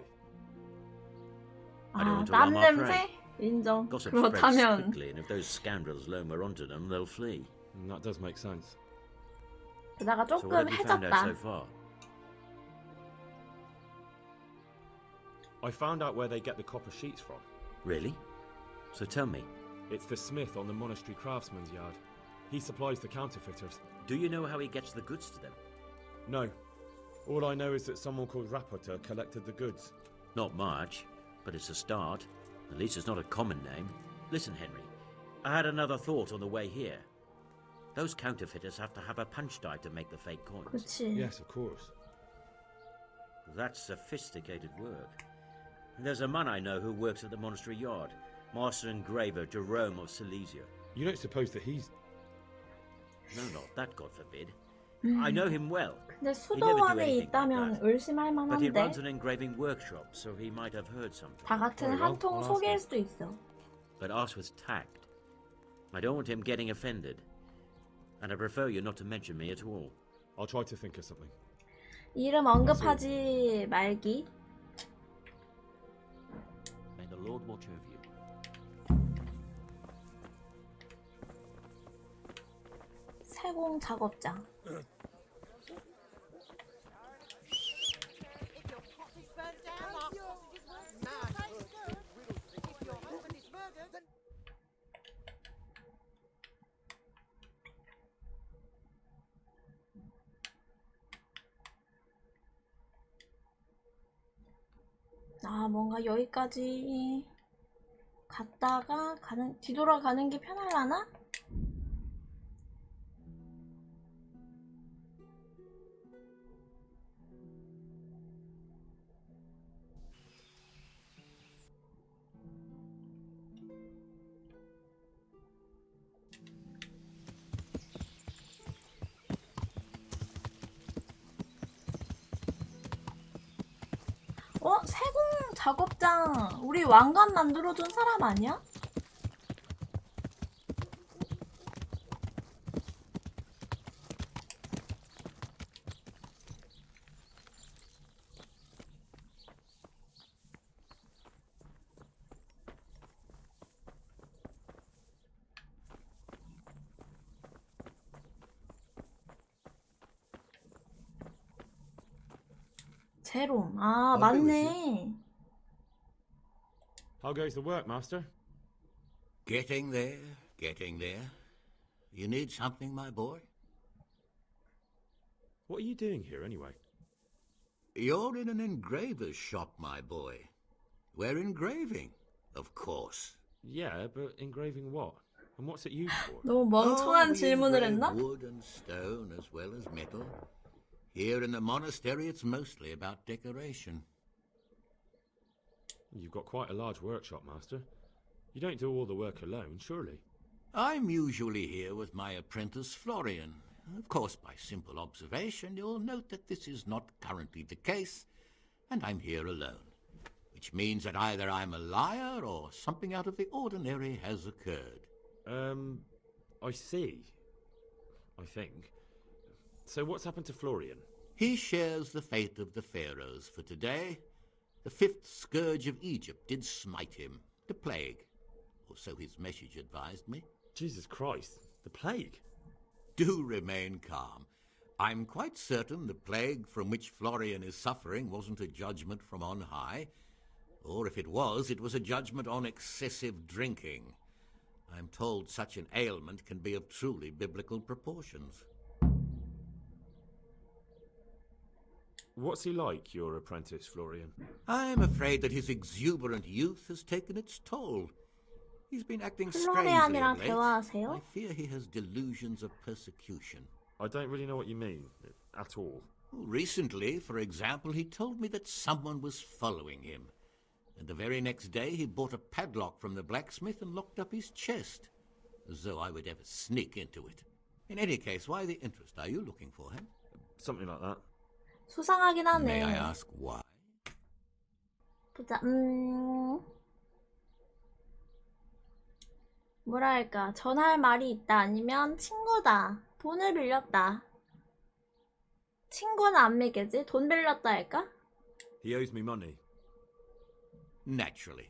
I don't 아, want to 땀 alarm our 냄새? prey. 인정. Gossip spreads 그렇다면 quickly, and if those scoundrels learn we're onto them, they'll flee. That does make sense. 그다가 So what 조금 have you found out so 해졌다. far? I found out where they get the copper sheets from. Really? So tell me, It's the smith on the monastery craftsman's yard. He supplies the counterfeiters. do you know how he gets the goods to them? No. All I know is that someone called Rapota collected the goods. Not much, but it's a start. At least it's not a common name. Listen, Henry, I had another thought on the way here. Those counterfeiters have to have a punch die to make the fake coins. 그치. Yes, of course. That's sophisticated work. There's a man I know who works at the monastery yard, Master Engraver Jerome of Silesia. You don't suppose that he's... No, not that, God forbid. I know him well. 근데 He'd never do 수도원에 anything like 있다면 that. 의심할 But he runs 만한데 an engraving workshop, so he might have heard something. 다 같은 Very well. 한 통 I'll ask 속일 him. 수도 있어. But ask with tact. I don't want him getting offended. And I prefer you not to mention me at all. I'll try to think of something. 이름 언급하지 말기. May the Lord watch over you. 세공 작업장. 아, 뭔가 여기까지 갔다가 뒤돌아가는 게 편하려나? 세공 작업장 우리 왕관 만들어준 사람 아니야? 제롬. 아, 맞네. How goes the work, Master? Getting there, getting there. You need something, my boy? What are you doing here, anyway? You're in an engraver's shop, my boy. We're engraving, of course. Yeah, but engraving what? And what's it used for? 너무 멍청한 we 질문을 engrave 했나? wood and stone as well as metal. Here in the monastery, it's mostly about decoration. You've got quite a large workshop, Master. You don't do all the work alone, surely? I'm usually here with my apprentice, Florian. Of course, by simple observation, you'll note that this is not currently the case, and I'm here alone, which means that either I'm a liar or something out of the ordinary has occurred. I see. I think. So what's happened to Florian? He shares the fate of the pharaohs for today. The fifth scourge of Egypt did smite him, the plague, or so his message advised me. Jesus Christ, the plague? Do remain calm. I'm quite certain the plague from which Florian is suffering wasn't a judgment from on high, or if it was a judgment on excessive drinking. I'm told such an ailment can be of truly biblical proportions. What's he like, your apprentice, Florian? I'm afraid that his exuberant youth has taken its toll. He's been acting strangely 플로리안이랑 of late. 대화하세요? I fear he has delusions of persecution. I don't really know what you mean, at all. Recently, for example, he told me that someone was following him. And the very next day he bought a padlock from the blacksmith and locked up his chest, as though I would ever sneak into it. In any case, why the interest? Are you looking for him? Something like that. 수상하긴 May I 하네. ask why? 보자. 뭐랄까, 전할 말이 있다 아니면 친구다. 돈을 빌렸다. 친구는 안 믿겠지? 돈 빌렸다 할까? He owes me money. Naturally.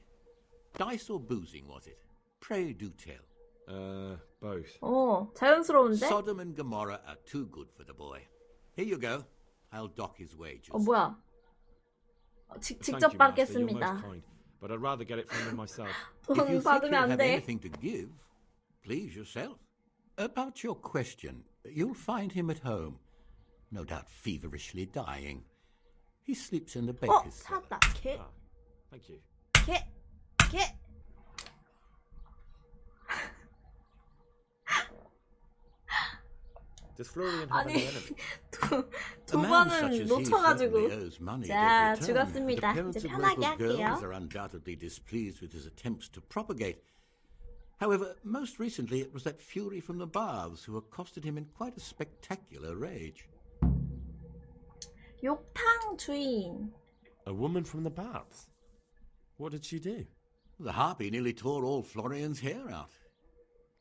Dice or boozing, was it? Pray do tell. Both. 오, 자연스러운데? Sodom and Gomorrah are too good for the boy. Here you go. I'll dock his wages. 뭐야? Thank 직접 you, Master. You're 받겠습니다. most kind, but I'd rather get it from him myself. If you 돈 think 받으면 you 안 have 돼. anything to give, please yourself. About your question, you'll find him at home. No doubt feverishly dying. He sleeps in the baker's cellar. 찾았다. 개, Ah, thank you. 개, 개. Does Florian have 아니, any enemies? 두 A man such 번은 as he 놓쳐가지고. certainly owes money at 자, every turn. 죽었습니다. The parents 이제 of 편하게 local girls 할게요. are undoubtedly displeased with his attempts to propagate. However, most recently it was that fury from the baths who accosted him in quite a spectacular rage. 욕탕 주인. A woman from the baths? What did she do? The harpy nearly tore all Florian's hair out.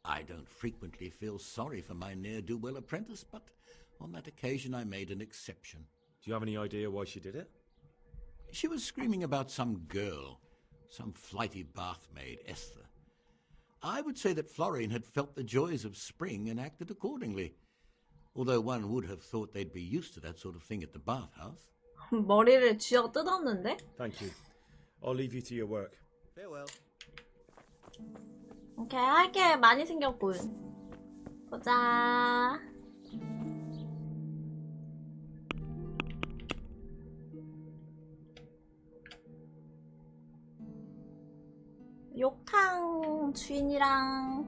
I don't frequently feel sorry for my ne'er-do-well apprentice, but on that occasion I made an exception. Do you have any idea why she did it? She was screaming about some girl, some flighty bath-maid, Esther. I would say that Florian had felt the joys of spring and acted accordingly, although one would have thought they'd be used to that sort of thing at the bathhouse. 머리를 쥐어 뜯었는데? Thank you. I'll leave you to your work. Farewell. 오케이, 할 게 많이 생겼군. 보자. 욕탕 주인이랑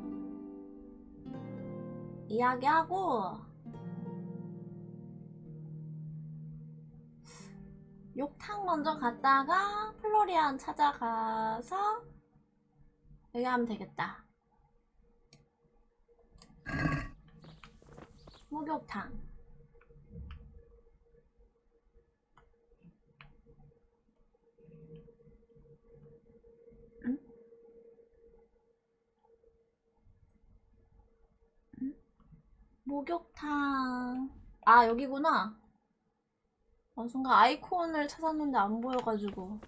이야기하고 욕탕 먼저 갔다가 플로리안 찾아가서 여기 하면 되겠다. 목욕탕. 응? 응? 목욕탕. 아, 여기구나. 순간 아이콘을 찾았는데 안 보여가지고.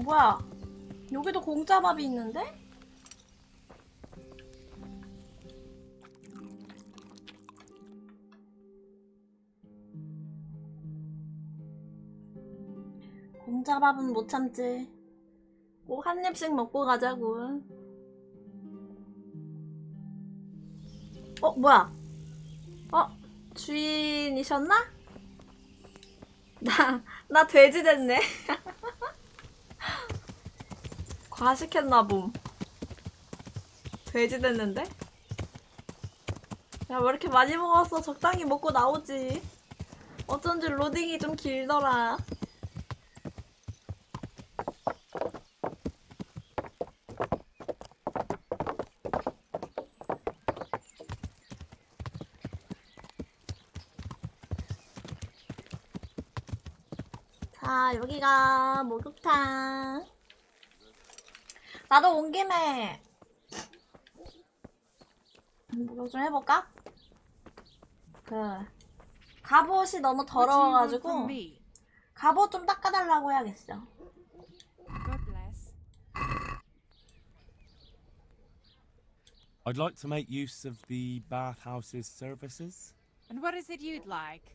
뭐야? 여기도 공짜밥이 있는데? 공짜밥은 못 참지. 꼭 한 입씩 먹고 가자고. 뭐야? 주인이셨나? 나 돼지 됐네. 과식했나봄. 돼지 됐는데? 야, 왜 이렇게 많이 먹었어? 적당히 먹고 나오지. 어쩐지 로딩이 좀 길더라. 자, 여기가 목욕탕. 나도 온 김에 목욕 좀 해볼까? 갑옷이 너무 더러워가지고 갑옷 좀 닦아달라고 해야겠어. I'd like to make use of the bathhouse's services. And what is it you'd like?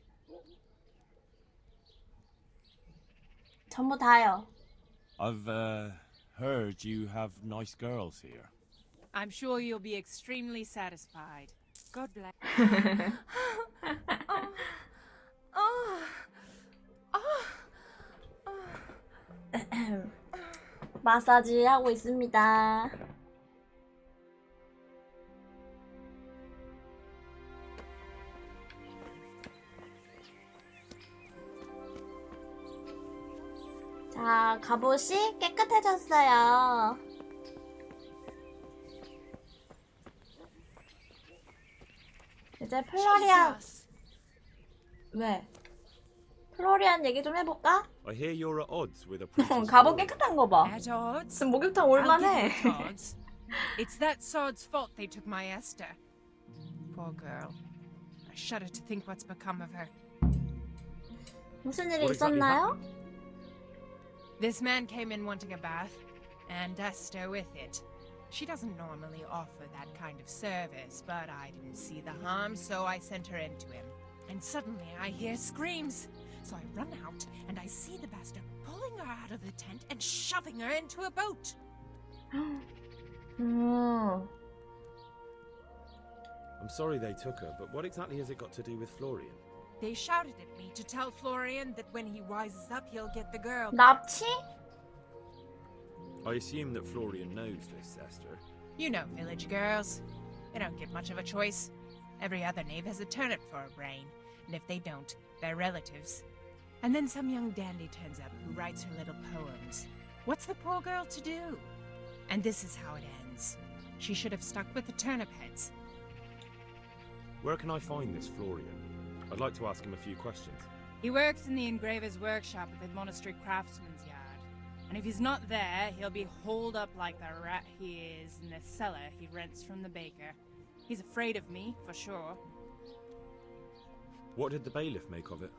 전부 다요. I've heard you have nice girls here. I'm sure you'll be extremely satisfied. God bless. 마사지 하고 있습니다. 자, 갑옷이 깨끗해졌어요. 이제 플로리안. 왜? 플로리안 얘기 좀 해볼까? I hear you're at odds with a princess. 갑옷 깨끗한 거 봐. At odds? 지금 목욕탕 I'll give 올만해. you odds. It's that sod's fault they took my Esther. Poor girl. I shudder to think what's become of her. 무슨 일이 있었나요? This man came in wanting a bath, and Esther with it. She doesn't normally offer that kind of service, but I didn't see the harm, so I sent her into him. And suddenly I hear screams. So I run out and I see the bastard pulling her out of the tent and shoving her into a boat. 음. I'm sorry they took her, but what exactly has it got to do with Florian? They shouted at me to tell Florian that when he wises up, he'll get the girl. 납치? I assume that Florian knows this, Esther. You know village girls. They don't get much of a choice. Every other knave has a turnip for a brain, and if they don't, they're relatives. And then some young dandy turns up who writes her little poems. What's the poor girl to do? And this is how it ends. She should have stuck with the turnip heads. Where can I find this Florian? I'd like to ask him a few questions. He works in the engraver's workshop at the monastery craftsman's yard. And if he's not there, he'll be holed up like the rat he is in the cellar he rents from the baker. He's afraid of me, for sure. What did the bailiff make of it?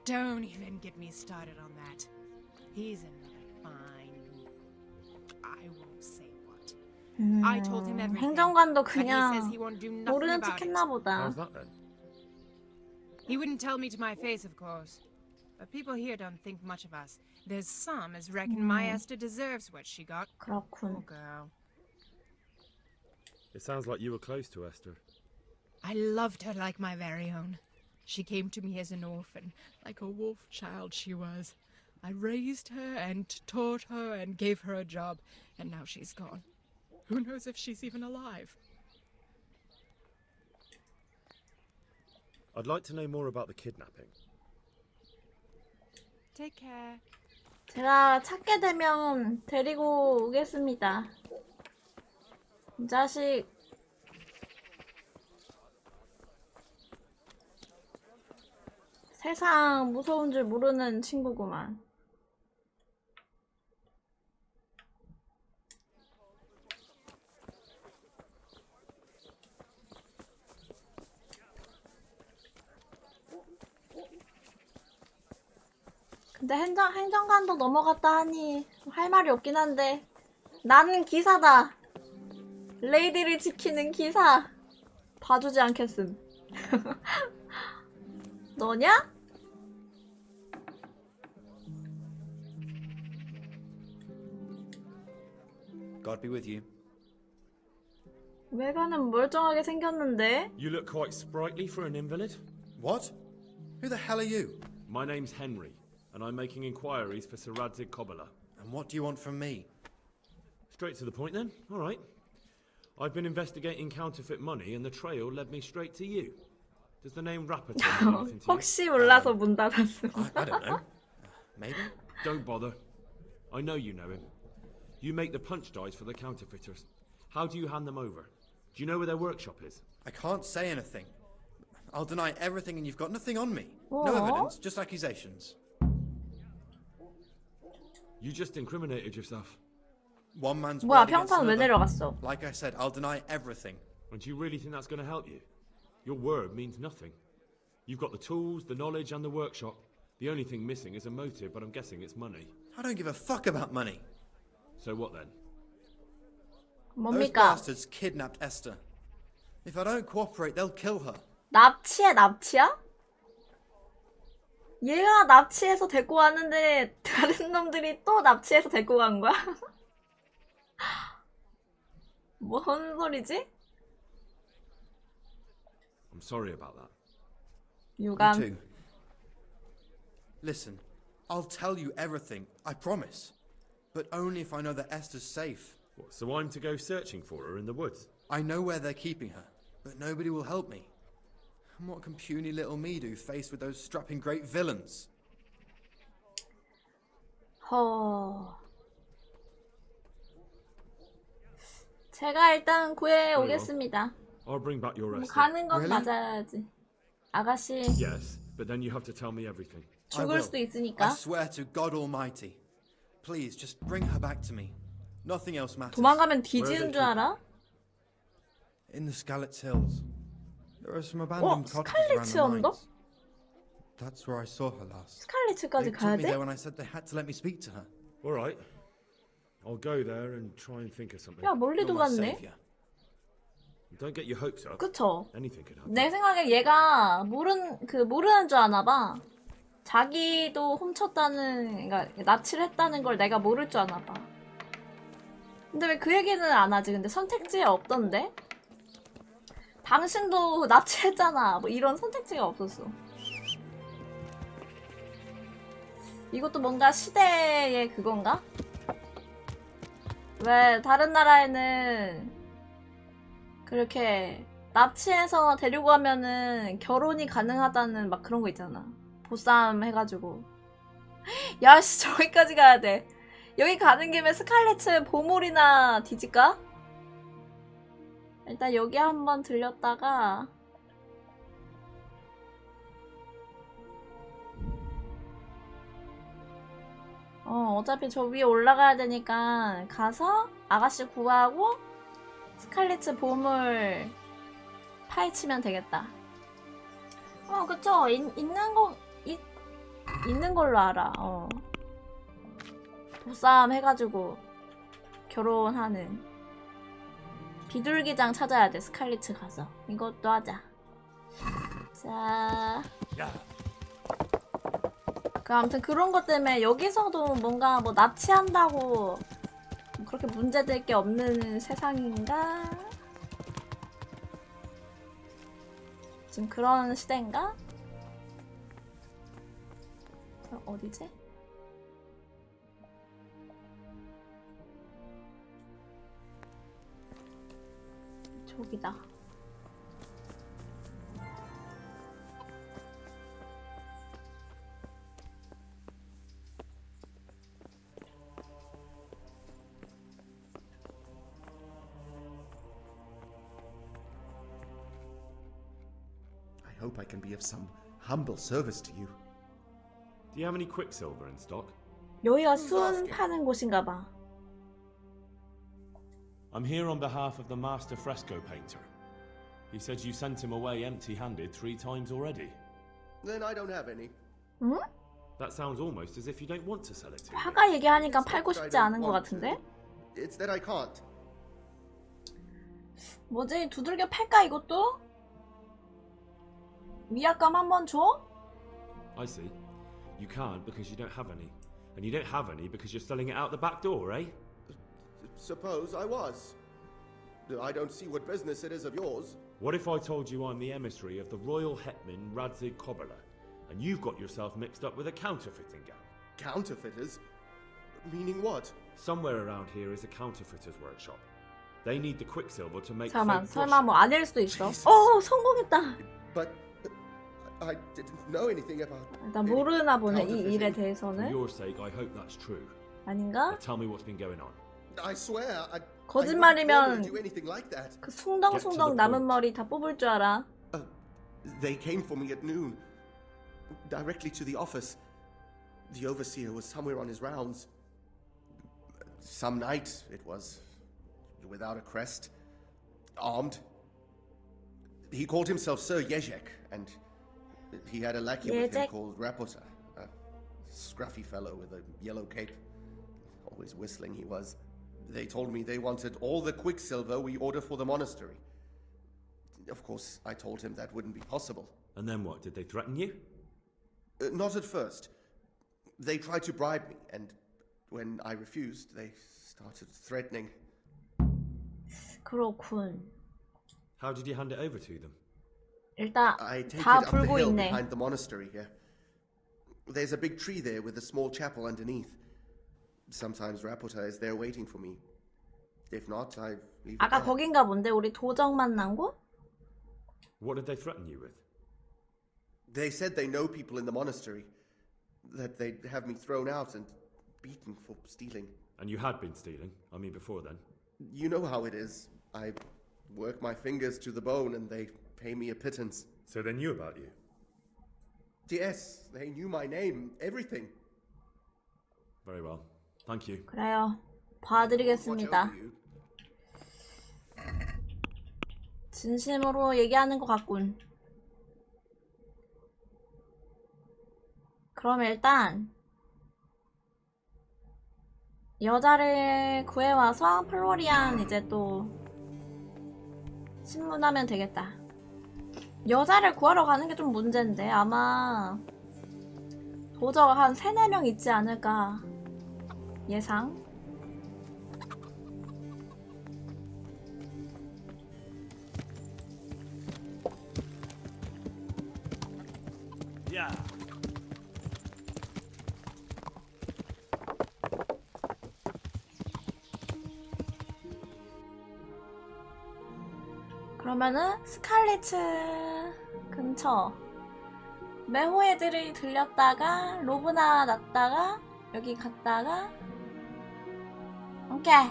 Don't even get me started on that. He's another fine... I won't say what. I told him everything, 행정관도 but he says 그냥 he won't do nothing 모르는 about 척 it. 했나 보다. How's that then? He wouldn't tell me to my face, of course. But people here don't think much of us. There's some as reckon my Esther deserves what she got. 그렇군. Poor girl. It sounds like you were close to Esther. I loved her like my very own. She came to me as an orphan, like a wolf child she was. I raised her and taught her and gave her a job, and now she's gone. Who knows if she's even alive? I'd like to know more about the kidnapping. Take care. 제가 찾게 되면 데리고 오겠습니다. 이 자식. 세상 무서운 줄 모르는 친구구만. 근데 행정관도 넘어갔다 하니 할 말이 없긴 한데 나는 기사다. 레이디를 지키는 기사. 봐주지 않겠음. 너냐? God be with you. 외관은 멀쩡하게 생겼는데. You look quite sprightly for an invalid. What? Who the hell are you? My name's Henry, and I'm making inquiries for Sir Radzig Kobyla. And what do you want from me? Straight to the point then. All right. I've been investigating counterfeit money, and the trail led me straight to you. Does the name Rapperton mean anything to you? 혹시 몰라서 문 닫았음. I don't know. Maybe. Don't bother. I know you know him. You make the punch dice for the counterfeiters. How do you hand them over? Do you know where their workshop is? I can't say anything. I'll deny everything and you've got nothing on me. No Aww. evidence, just accusations. You just incriminated yourself. One man's 뭐야, word against 평판 왜 another. 내려갔어? Like I said, I'll deny everything. And do you really think that's going to help you? Your word means nothing. You've got the tools, the knowledge, and the workshop. The only thing missing is a motive, but I'm guessing it's money. I don't give a fuck about money. So what then? Those 뭡니까? bastards kidnapped Esther. If I don't cooperate, they'll kill her. 납치야, 납치야? 얘가 납치해서 데리고 왔는데 다른 놈들이 또 납치해서 데리고 간 거야? 뭔 소리지? I'm sorry about that. 유감. Me too. Listen, I'll tell you everything, I promise. But only if I know that Esther's safe. What, so I'm to go searching for her in the woods? I know where they're keeping her, but nobody will help me. And what can puny little me do faced with those strapping great villains? 제가 일단 구해 오겠습니다. I'll bring back your rest. 가는 건 Really? 맞아야지. 아가씨 Yes, but then you have to tell me everything. I 죽을 will. 수도 I 있으니까. swear to God Almighty. Please, just bring her back to me. Nothing else matters. 도망가면 뒤지는 줄 알아? In the Skalitz Hills. There are some 어? abandoned cottages around 스칼렛츠 the 언덕? mines. That's where I saw her last. 스칼렛츠까지 They took 가야 me 돼? there when I said they had to let me speak to her. All right. I'll go there and try and think of something. 야, 멀리도 You're my 갔네? saviour. Don't get your hopes up. 그쵸? Anything could happen. 내 생각에 얘가 모르는 줄 아나 봐. 자기도 훔쳤다는, 그러니까 납치를 했다는 걸 내가 모를 줄 아나 봐. 근데 왜 그 얘기는 안 하지? 근데 선택지에 없던데? 당신도 납치했잖아. 뭐 이런 선택지가 없었어. 이것도 뭔가 시대의 그건가? 왜 다른 나라에는 그렇게 납치해서 데리고 가면은 결혼이 가능하다는 막 그런 거 있잖아. 보쌈 해가지고. 야씨, 저기까지 가야 돼. 여기 가는 김에 스칼렛츠 보물이나 뒤질까? 일단 여기 한번 들렸다가 어차피 저 위에 올라가야 되니까 가서 아가씨 구하고 스칼렛츠 보물 파헤치면 되겠다. 그쵸. 있는 걸로 알아. 보쌈 해가지고 결혼하는 비둘기장 찾아야 돼. 스칼렛츠 가서 이것도 하자. 자, 그 아무튼 그런 것 때문에 여기서도 뭔가 뭐 납치한다고 그렇게 문제될 게 없는 세상인가? 지금 그런 시대인가? 어디지? 저기다. I hope I can be of some humble service to you. Do you have any quicksilver in stock? 여기가 순 파는 곳인가 봐. I'm here on behalf of the master fresco painter. He said you sent him away empty-handed 3 times already. Then I don't have any. 응? That sounds almost as if you don't want to sell it to me. 화가 얘기하니까 팔고 싶지 않은 것 같은데? It's that I can't. 뭐지? 두들겨 팔까 이것도? 위압감 한번 줘? I see. You can't because you don't have any. And you don't have any because you're selling it out the back door, eh? Suppose I was. I don't see what business it is of yours. What if I told you I'm the emissary of the royal hetman Radzig Kobyla, and you've got yourself mixed up with a counterfeiting gang? Counterfeiters? Meaning what? Somewhere around here is a counterfeiter's workshop. They need the quicksilver to make 잠깐만, fake 설마 뭐 아닐 수도 있어? 성공했다. But I didn't know anything about. 나 모르나 보네, 이 counterfeiting. 일에 For 대해서는. your sake, I hope that's true. 아닌가? Now tell me what's been going on. I swear, I 거짓말이면 wouldn't do anything like that. 그 숭덩숭덩 남은 머리 다 뽑을 줄 알아. They came for me at noon, directly to the office. The overseer was somewhere on his rounds. Some night it was, without a crest, armed. He called himself Sir Jezek, and he had a lackey with him Jezek? called Rapota, a scruffy fellow with a yellow cape. Always whistling he was. They told me they wanted all the quicksilver we order for the monastery. Of course, I told him that wouldn't be possible. And then what? Did they threaten you? Not at first. They tried to bribe me, and when I refused, they started threatening. 그렇군. How did you hand it over to them? 일단 I take 다 it up the 불고 hill 있네. behind the monastery here. There's a big tree there with a small chapel underneath. Sometimes Rapota is there waiting for me. If not, I leave it 아까 there. 거긴가 본데 우리 도적 만난 곳? What did they threaten you with? They said they know people in the monastery. That they'd have me thrown out and beaten for stealing. And you had been stealing, I mean before then. You know how it is. I work my fingers to the bone and they pay me a pittance. So they knew about you? Yes, they knew my name, everything. Very well. Thank you. 그래요. 봐드리겠습니다. 진심으로 얘기하는 것 같군. 그럼 일단 여자를 구해와서 플로리안 이제 또 신문하면 되겠다. 여자를 구하러 가는 게 좀 문제인데 아마 도저가 한 3-4명 있지 않을까 예상. 야. 그러면은 스칼리츠 근처 메호애들이 들렸다가 로브나 났다가 여기 갔다가 오케이.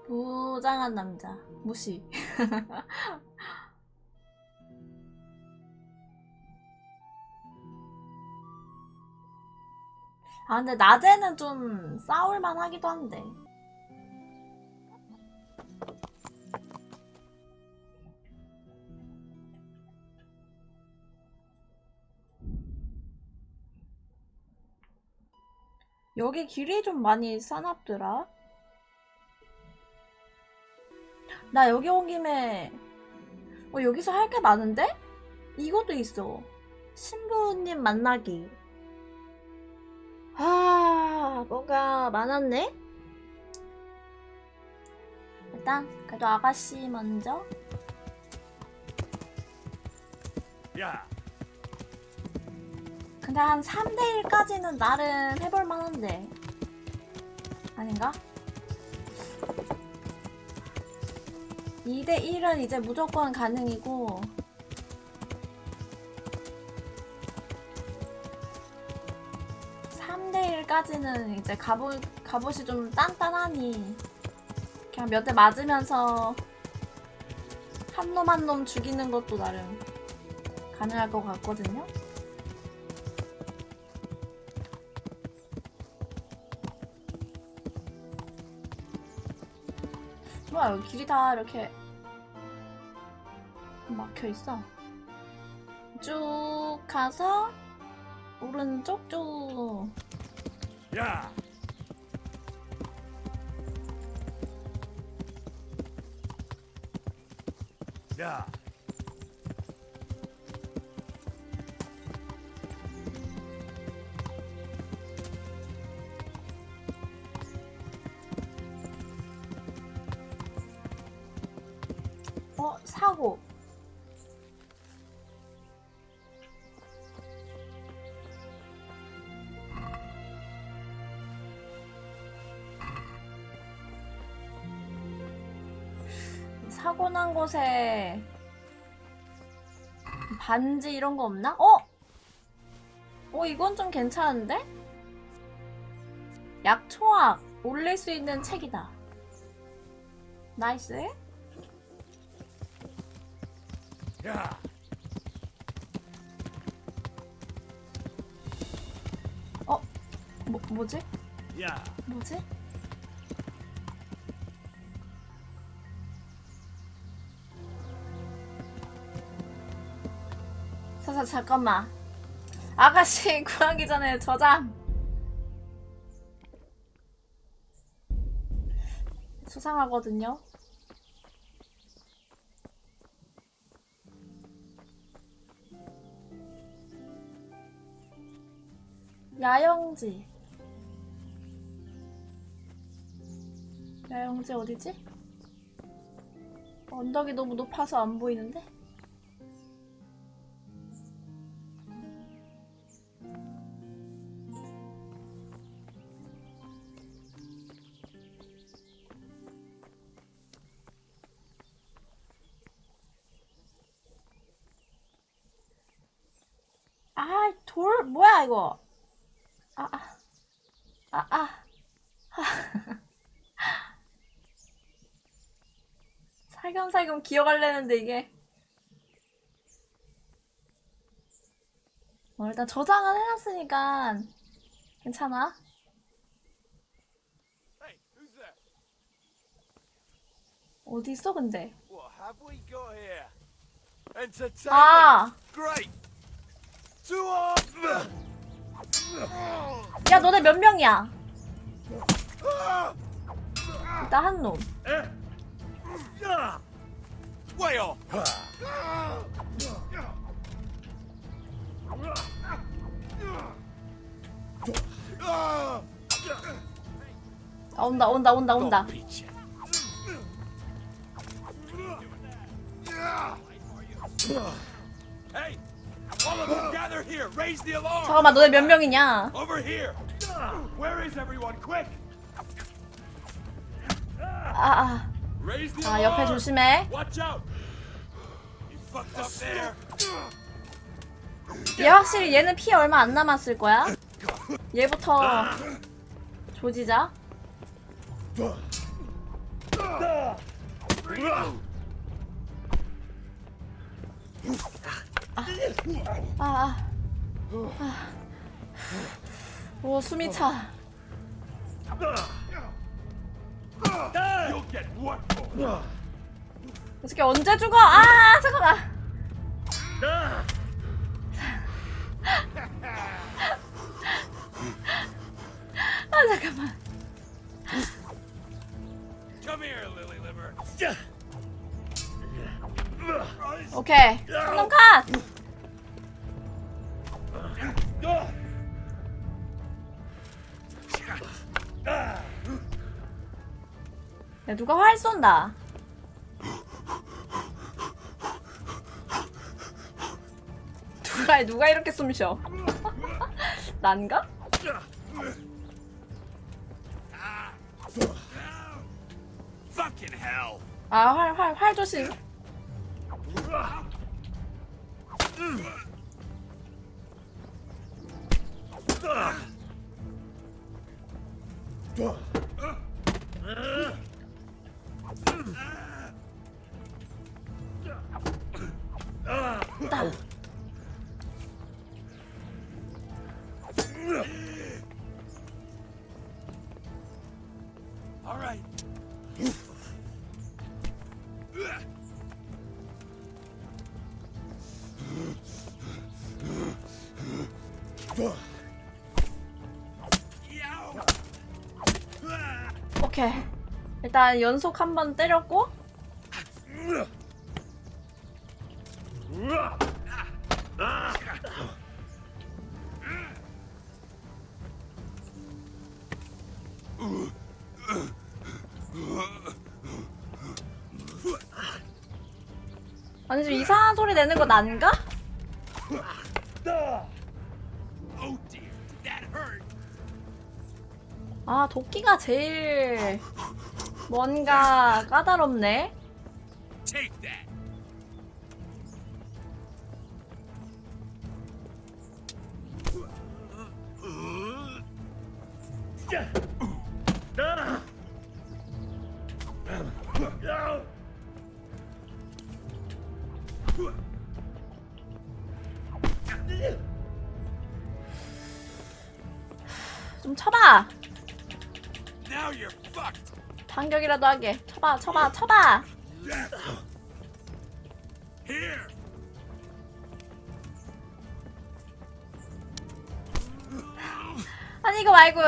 부장한 남자 무시. 아 근데 낮에는 좀 싸울만 하기도 한데. 여기 길이 좀 많이 사납더라. 나 여기 온 김에 여기서 할 게 많은데? 이것도 있어. 신부님 만나기. 아 뭐가 많았네? 일단 그래도 아가씨 먼저. 야. 근데 한 3대1까지는 나름 해볼 만한데 아닌가? 2대1은 이제 무조건 가능이고 3대1까지는 이제 갑옷이 좀 단단하니 그냥 몇 대 맞으면서 한 놈 한 놈 죽이는 것도 나름 가능할 것 같거든요? 뭐야 여기 길이 다 이렇게 막혀있어. 쭉 가서 오른쪽 쭉. 야. 야. 사고. 사고 난 곳에 반지 이런 거 없나? 이건 좀 괜찮은데? 약초약 올릴 수 있는 책이다. 나이스. 야. 뭐지? 야. 뭐지? 잠깐만. 아가씨 구하기 전에 저장. 수상하거든요. 야영지. 야영지 어디지? 언덕이 너무 높아서 안 보이는데? 아, 돌 뭐야 이거? 살금살금 기어가려는데 이게. 일단 저장은 해놨으니까 괜찮아. 어디 있어 근데? 아! 야 너네 몇 명이야? 일단 한 놈. 온다 온다 온다 온다. Hey, all of you gather here. Raise the alarm. 잠깐만, 너네 몇 명이냐? Over here. Where is everyone? Quick. Raise the alarm. 옆에 조심해. Watch out. You fucked up there. 얘 확실히 얘는 피 얼마 안 남았을 거야. 얘부터 조지자. 오, 숨이 차. 이 새끼 언제 죽어? 잠깐만. 잠깐만. Come here, Lily Liver. 오케이. 한놈 컷. 야, 누가 활 쏜다. 누가 이렇게 숨 쉬어? 난가? Fucking hell. 활 조심. All right. 오케이. 일단 연속 한 번 때렸고. 아니, 좀 이상한 소리 내는 거 난가? 도끼가 제일 뭔가 까다롭네. Take that. 좀 쳐봐. Now you're fucked. 반격이라도 하게. 쳐봐. Here. 아니, 이거 말고.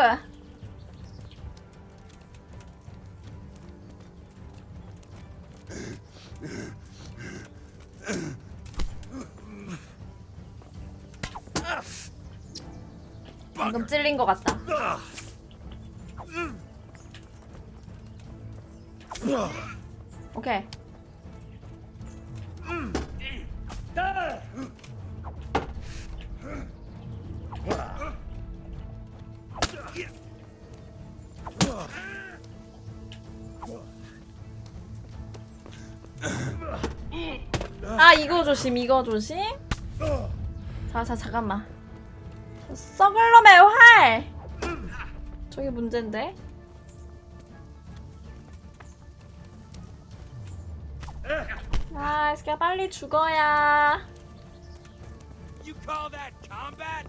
방금 찔린 것 같다. 오케이. 이거 조심. 자, 잠깐만. 썩을 놈의 활! 저게 문제인데? 이 새끼야 빨리 죽어야. You call that combat?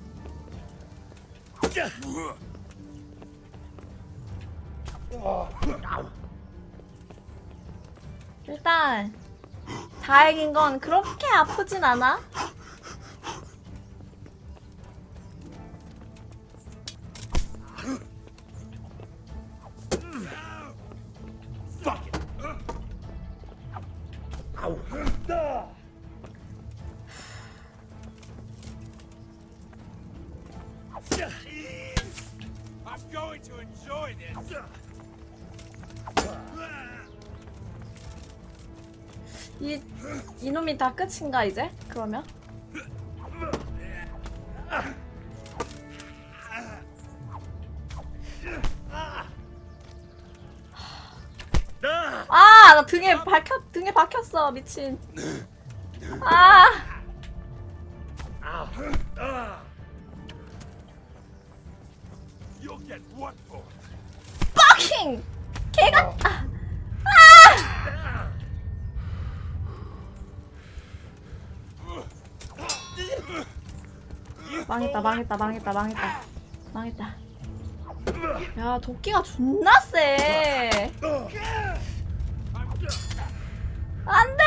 일단 다행인 건 그렇게 아프진 않아. I'm going to enjoy this. 이놈이 다 끝인가 이제? 그러면? 아, 나 등에 박혔어, 미친. 아. You'll get what for? fucking 개가. 아. 망했다. 야, 도끼가 존나 세. 안 돼!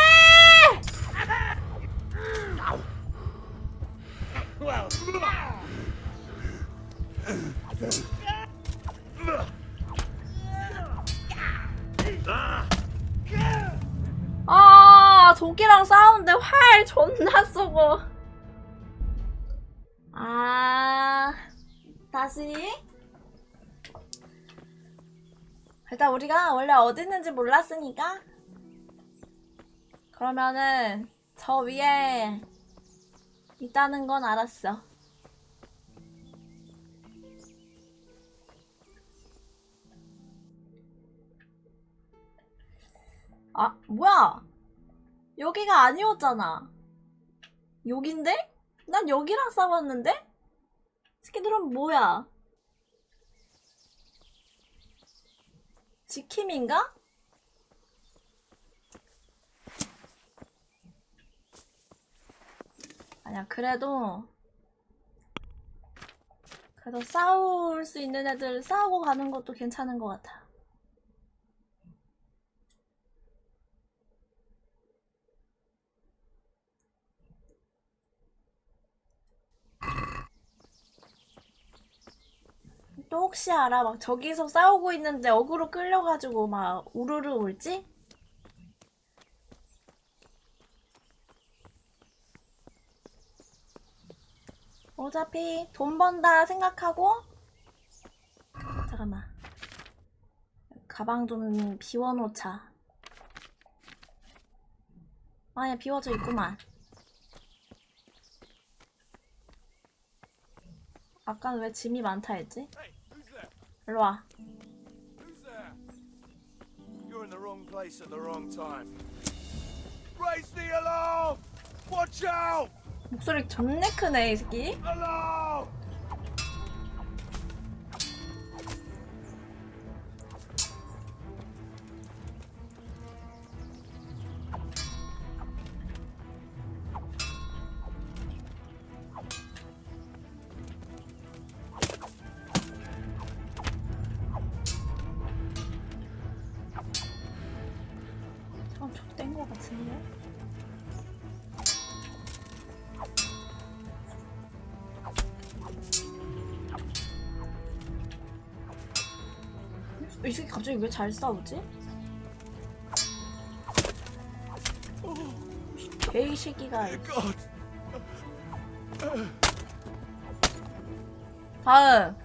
아, 도끼랑 싸우는데 활 존나 쏘고. 아, 다시. 일단 우리가 원래 어디 있는지 몰랐으니까 그러면은 저 위에 있다는 건 알았어. 아, 뭐야? 여기가 아니었잖아. 여긴데? 난 여기랑 싸웠는데? 새끼들은 뭐야? 지킴인가? 아니야, 그래도 싸울 수 있는 애들 싸우고 가는 것도 괜찮은 것 같아. 또 혹시 알아? 막 저기서 싸우고 있는데 어그로 끌려가지고 막 우르르 올지? 어차피 돈 번다 생각하고. 잠깐만, 가방 좀 비워놓자. 아야, 비워져 있구만. 아까는 왜 짐이 많다 했지? 일로와. You're in the wrong place at the wrong time. Raise the alarm! Watch out! 목소리 존내 크네, 이 새끼. Alarm! 참 족된 거 같은데? 이 새끼 갑자기 왜 잘 싸우지? 개이 새끼가. 다음.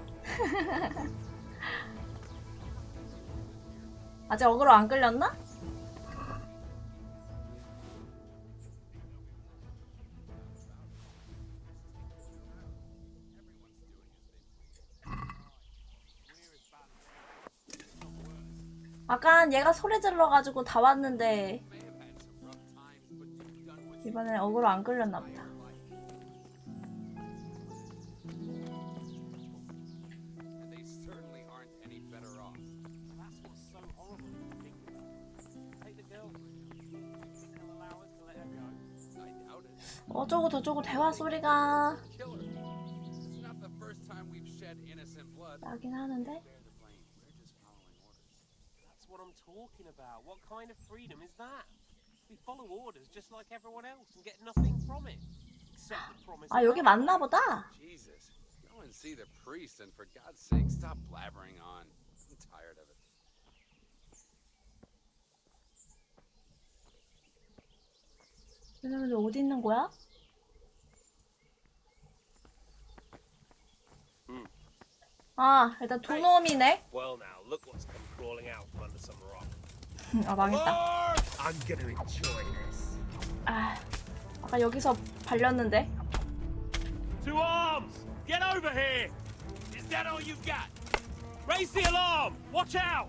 아직 어그로 안 끌렸나? 아까 얘가 소리 질러가지고 다 왔는데 이번엔 어그로 안 끌렸나 보다. 어쩌고 저쩌고 대화 소리가 나긴 하는데. What I'm talking about. What kind of freedom is that? We follow orders just like everyone else and get nothing from it. Except the promise. 아, 여기 맞나 보다. Jesus. Go and see the priest and for God's sake stop blabbering on. I'm tired of it. 얘네들 어디 있는 거야? 아, 일단 두 놈이네. Well now, look what's come crawling out from under some rock. 아, 망했다. I'm gonna enjoy this. 아, 아까 여기서 발렸는데. To arms! Get over here! Is that all you've got? Raise the alarm! Watch out!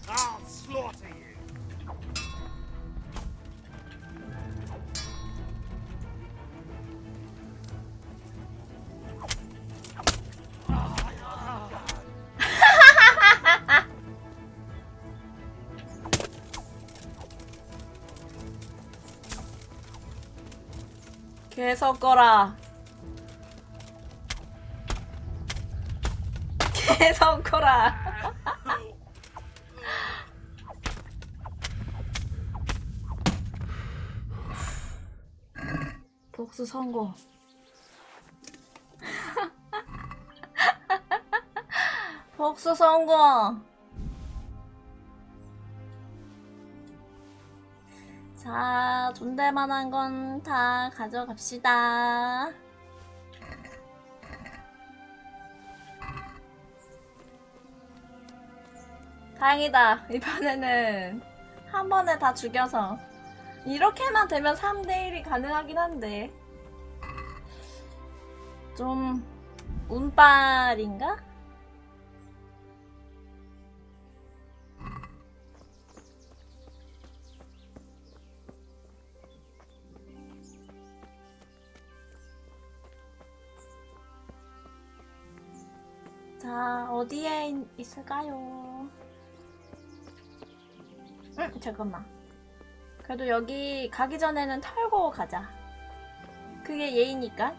I'll slaughter you! 개 섞어라. 개 섞어라. 복수 성공. 복수 성공. 자, 존댓만한 건 다 가져갑시다. 다행이다. 이번에는 한 번에 다 죽여서. 이렇게만 되면 3대1이 가능하긴 한데. 좀 운빨인가? 자, 어디에 있을까요? 잠깐만. 그래도 여기 가기 전에는 털고 가자. 그게 예의니까.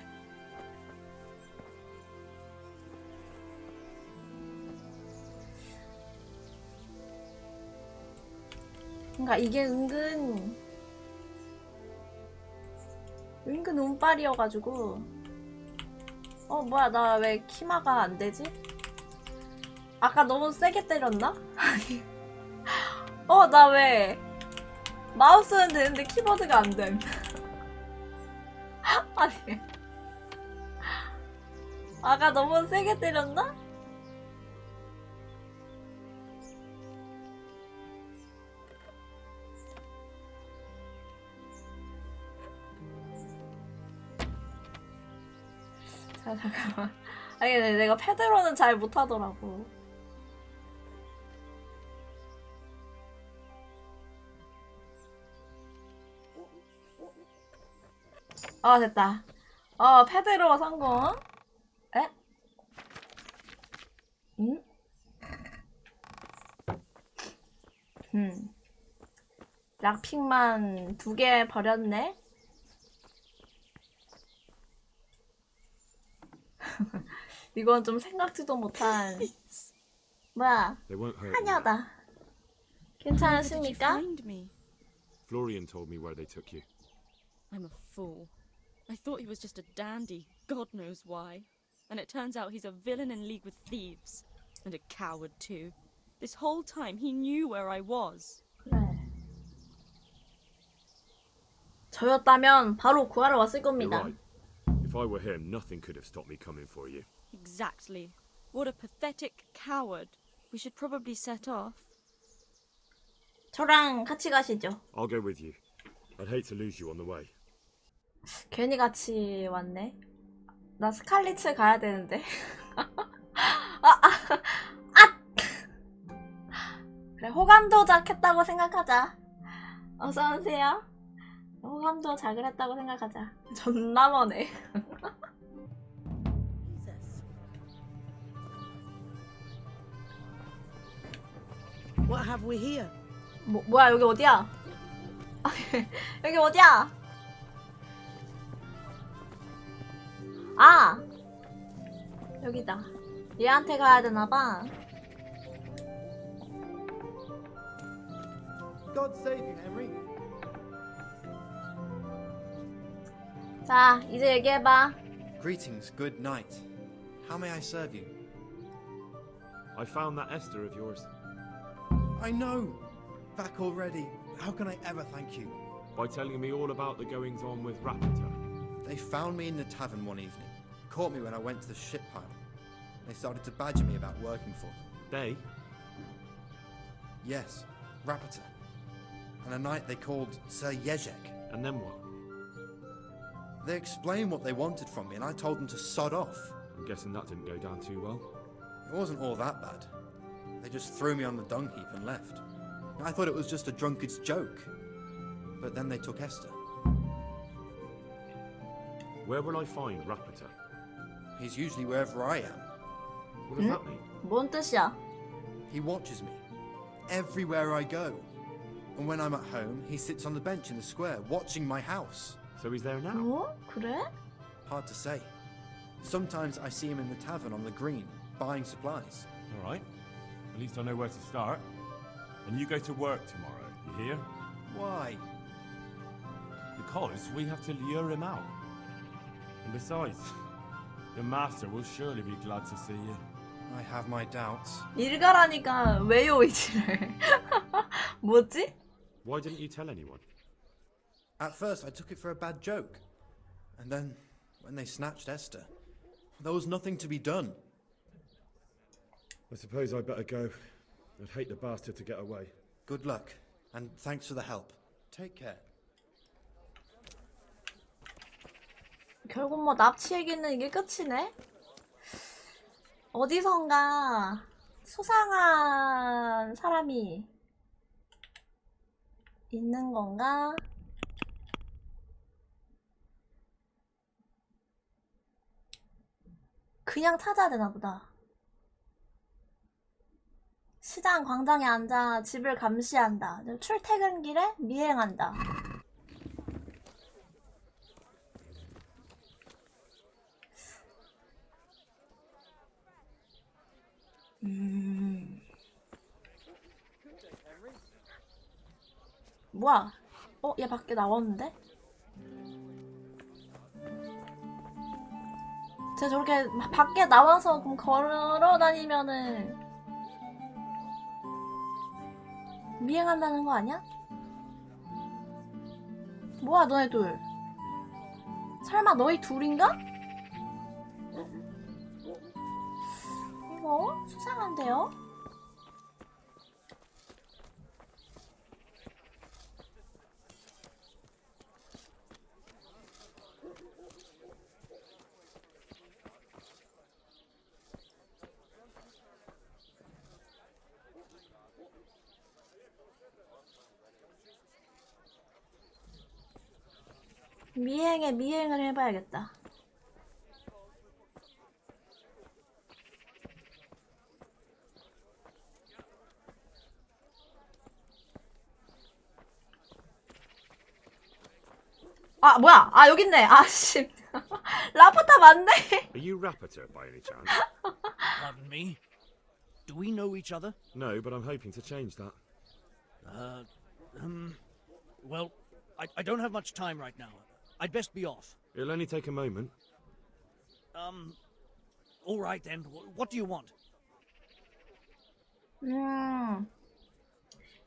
그러니까 이게 은근 운빨이어가지고. 뭐야, 나 왜 키마가 안 되지? 아까 너무 세게 때렸나? 아니. 나 왜 마우스는 되는데 키보드가 안 됨. 아니. 아까 너무 세게 때렸나? 자, 잠깐만. 아니, 내가 패드로는 잘 못하더라고. 됐다. 패드로 성공. 에? 락픽만 2개 버렸네. 이건 좀 생각지도 못한. 뭐야? 하냐다. 괜찮으십니까? Florian told me where they took you. I'm a fool. I thought he was just a dandy, God knows why. And it turns out he's a villain in league with thieves. And a coward too. This whole time he knew where I was. 그래. 저였다면 바로 구하러 왔을 You're 겁니다. right. If I were him, nothing could have stopped me coming for you. Exactly. What a pathetic coward. We should probably set off. 저랑 같이 가시죠. I'll go with you. I'd hate to lose you on the way. 괜히 같이 왔네. 나 스칼리츠 가야 되는데. 그래, 호감도작 했다고 생각하자. 어서오세요. 호감도작을 했다고 생각하자. 존나 머네. What have we here? 뭐야, 여기 어디야? 여기 어디야? 여기다. 얘한테 가야 되나봐. God save you, Henry. 자, 이제 얘기해봐. Greetings, good night. How may I serve you? I found that Esther of yours. I know! Back already. How can I ever thank you? By telling me all about the goings-on with Rapita. They found me in the tavern one evening, caught me when I went to the ship pile. They started to badger me about working for them. They? Yes, Rapita. And a night they called Sir Jezek. And then what? They explained what they wanted from me, and I told them to sod off. I'm guessing that didn't go down too well. It wasn't all that bad. They just threw me on the dung heap and left. I thought it was just a drunkard's joke. But then they took Esther. Where will I find Rapita? He's usually wherever I am. What does that mean? 뭔 뜻이야? He watches me. Everywhere I go. And when I'm at home, he sits on the bench in the square, watching my house. So he's there now? 어? 그래? Hard to say. Sometimes I see him in the tavern on the green, buying supplies. All right. At least I know where to start. And you go to work tomorrow, you hear? Why? Because we have to lure him out. And besides, the master will surely be glad to see you. I have my doubts. 일 가라니까 왜요 이지를? 뭐지? Why didn't you tell anyone? At first, I took it for a bad joke. And then, when they snatched Esther, there was nothing to be done. I suppose I better go. I'd hate the bastard to get away. Good luck, and thanks for the help. Take care. 결국 뭐 납치 얘기는 이게 끝이네? 어디선가 수상한 사람이 있는 건가? 그냥 찾아야 되나 보다. 시장 광장에 앉아 집을 감시한다. 출퇴근길에 미행한다. 뭐야? 얘 밖에 나왔는데? 쟤 저렇게 밖에 나와서 그럼 걸어 다니면은 미행한다는 거 아니야? 뭐야 너네 둘? 설마 너희 둘인가? 이거 수상한데요? 미행에 미행을 해봐야겠다. 아 뭐야? 아 여기 있네. 아씨. 라프타 맞네. Are you Rapita by any chance? Pardon me? Do we know each other? No, but I'm hoping to change that. Well, I don't have much time right now. I'd best be off. It'll only take a moment. All right then. What do you want?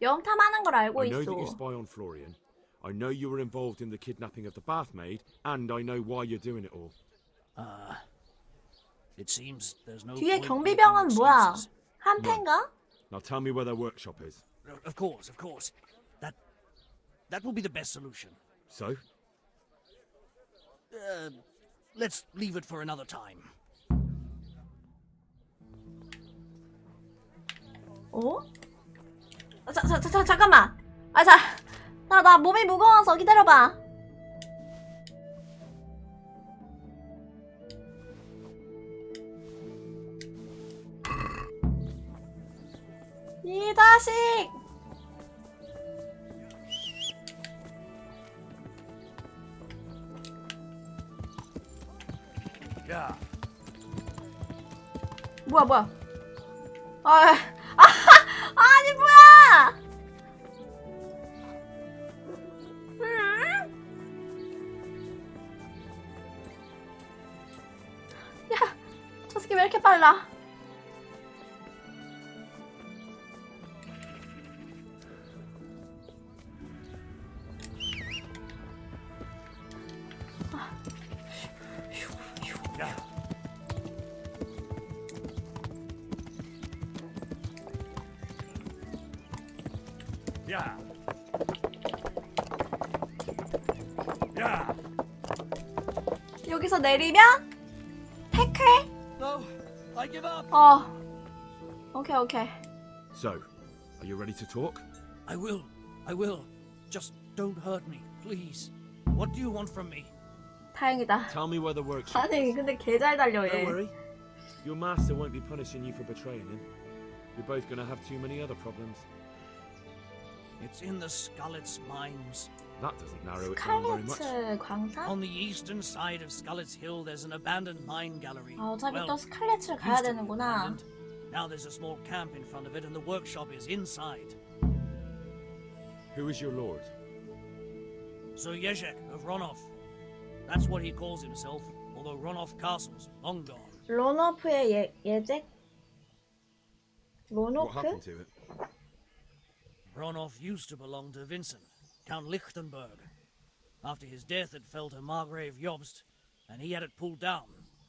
염탐하는 걸 알고 I know that you 있어. spy on Florian. I know you were involved in the kidnapping of the bathmaid, and I know why you're doing it all. It seems there's no 뒤에 point 경비병은 making 뭐야? excuses. 한패인가? Now tell me where their workshop is. Of course. That will be the best solution. So? Let's leave it for another time. 어? 잠깐만. 나 몸이 무거워서 기다려봐. 이 자식! 야. 뭐야? 아니 뭐야? 야, 저 새끼 왜 이렇게 빨라? Yeah. Yeah. 여기서 내리면 태클? No, I give up. 오케이 오케이. So, are you ready to talk? I will. Just don't hurt me, please. What do you want from me? 다행이다. Tell me where the workshop 아니 is. 근데 개 잘 달려 Don't 얘. worry. Your master won't be punishing you for betraying him. You're both gonna have too many other problems. It's in the Skullet's mines. That doesn't narrow it down very much. 스칼렛 광산? On the eastern side of Skullet's Hill, there's an abandoned mine gallery. 아, 어차피 Well, 또 스칼렛을 가야 used to be 되는구나. abandoned. Now there's a small camp in front of it, and the workshop is inside. Who is your lord? Sir Yezhek of Ronov. That's what he calls himself, although Ronov Castle's long gone. 로노프의 예제? What 로노프? happened to it? Ronov used to belong to Vincent, Count Lichtenberg. After his death, it fell to Margrave Jobst, and he had it pulled down.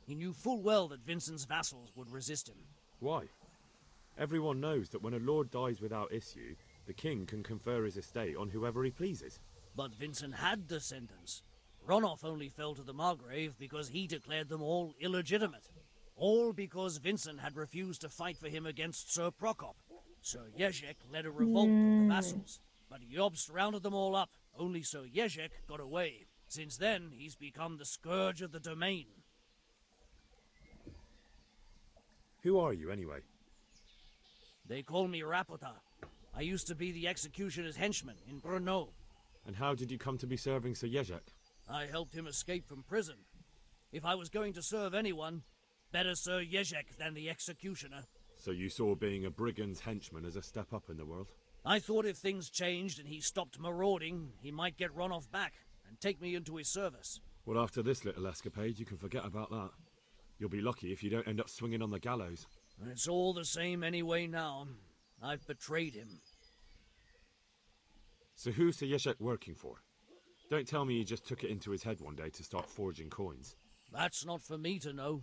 He knew full well that Vincent's vassals would resist him. Why? Everyone knows that when a lord dies without issue, the king can confer his estate on whoever he pleases. But Vincent had descendants. Ronov only fell to the Margrave because he declared them all illegitimate. All because Vincent had refused to fight for him against Sir Prokop. Sir Yezhek led a revolt of the vassals, but Jobst rounded them all up. Only Sir Yezhek got away. Since then, he's become the scourge of the domain. Who are you, anyway? They call me Rapota. I used to be the executioner's henchman in Brno. And how did you come to be serving Sir Yezhek? I helped him escape from prison. If I was going to serve anyone, better Sir Yezhek than the executioner. So you saw being a brigand's henchman as a step up in the world? I thought if things changed and he stopped marauding, he might get Ronov back and take me into his service. Well, after this little escapade, you can forget about that. You'll be lucky if you don't end up swinging on the gallows. It's all the same anyway now. I've betrayed him. So who's Sir Yezhek working for? Don't tell me he just took it into his head one day to start forging coins. That's not for me to know.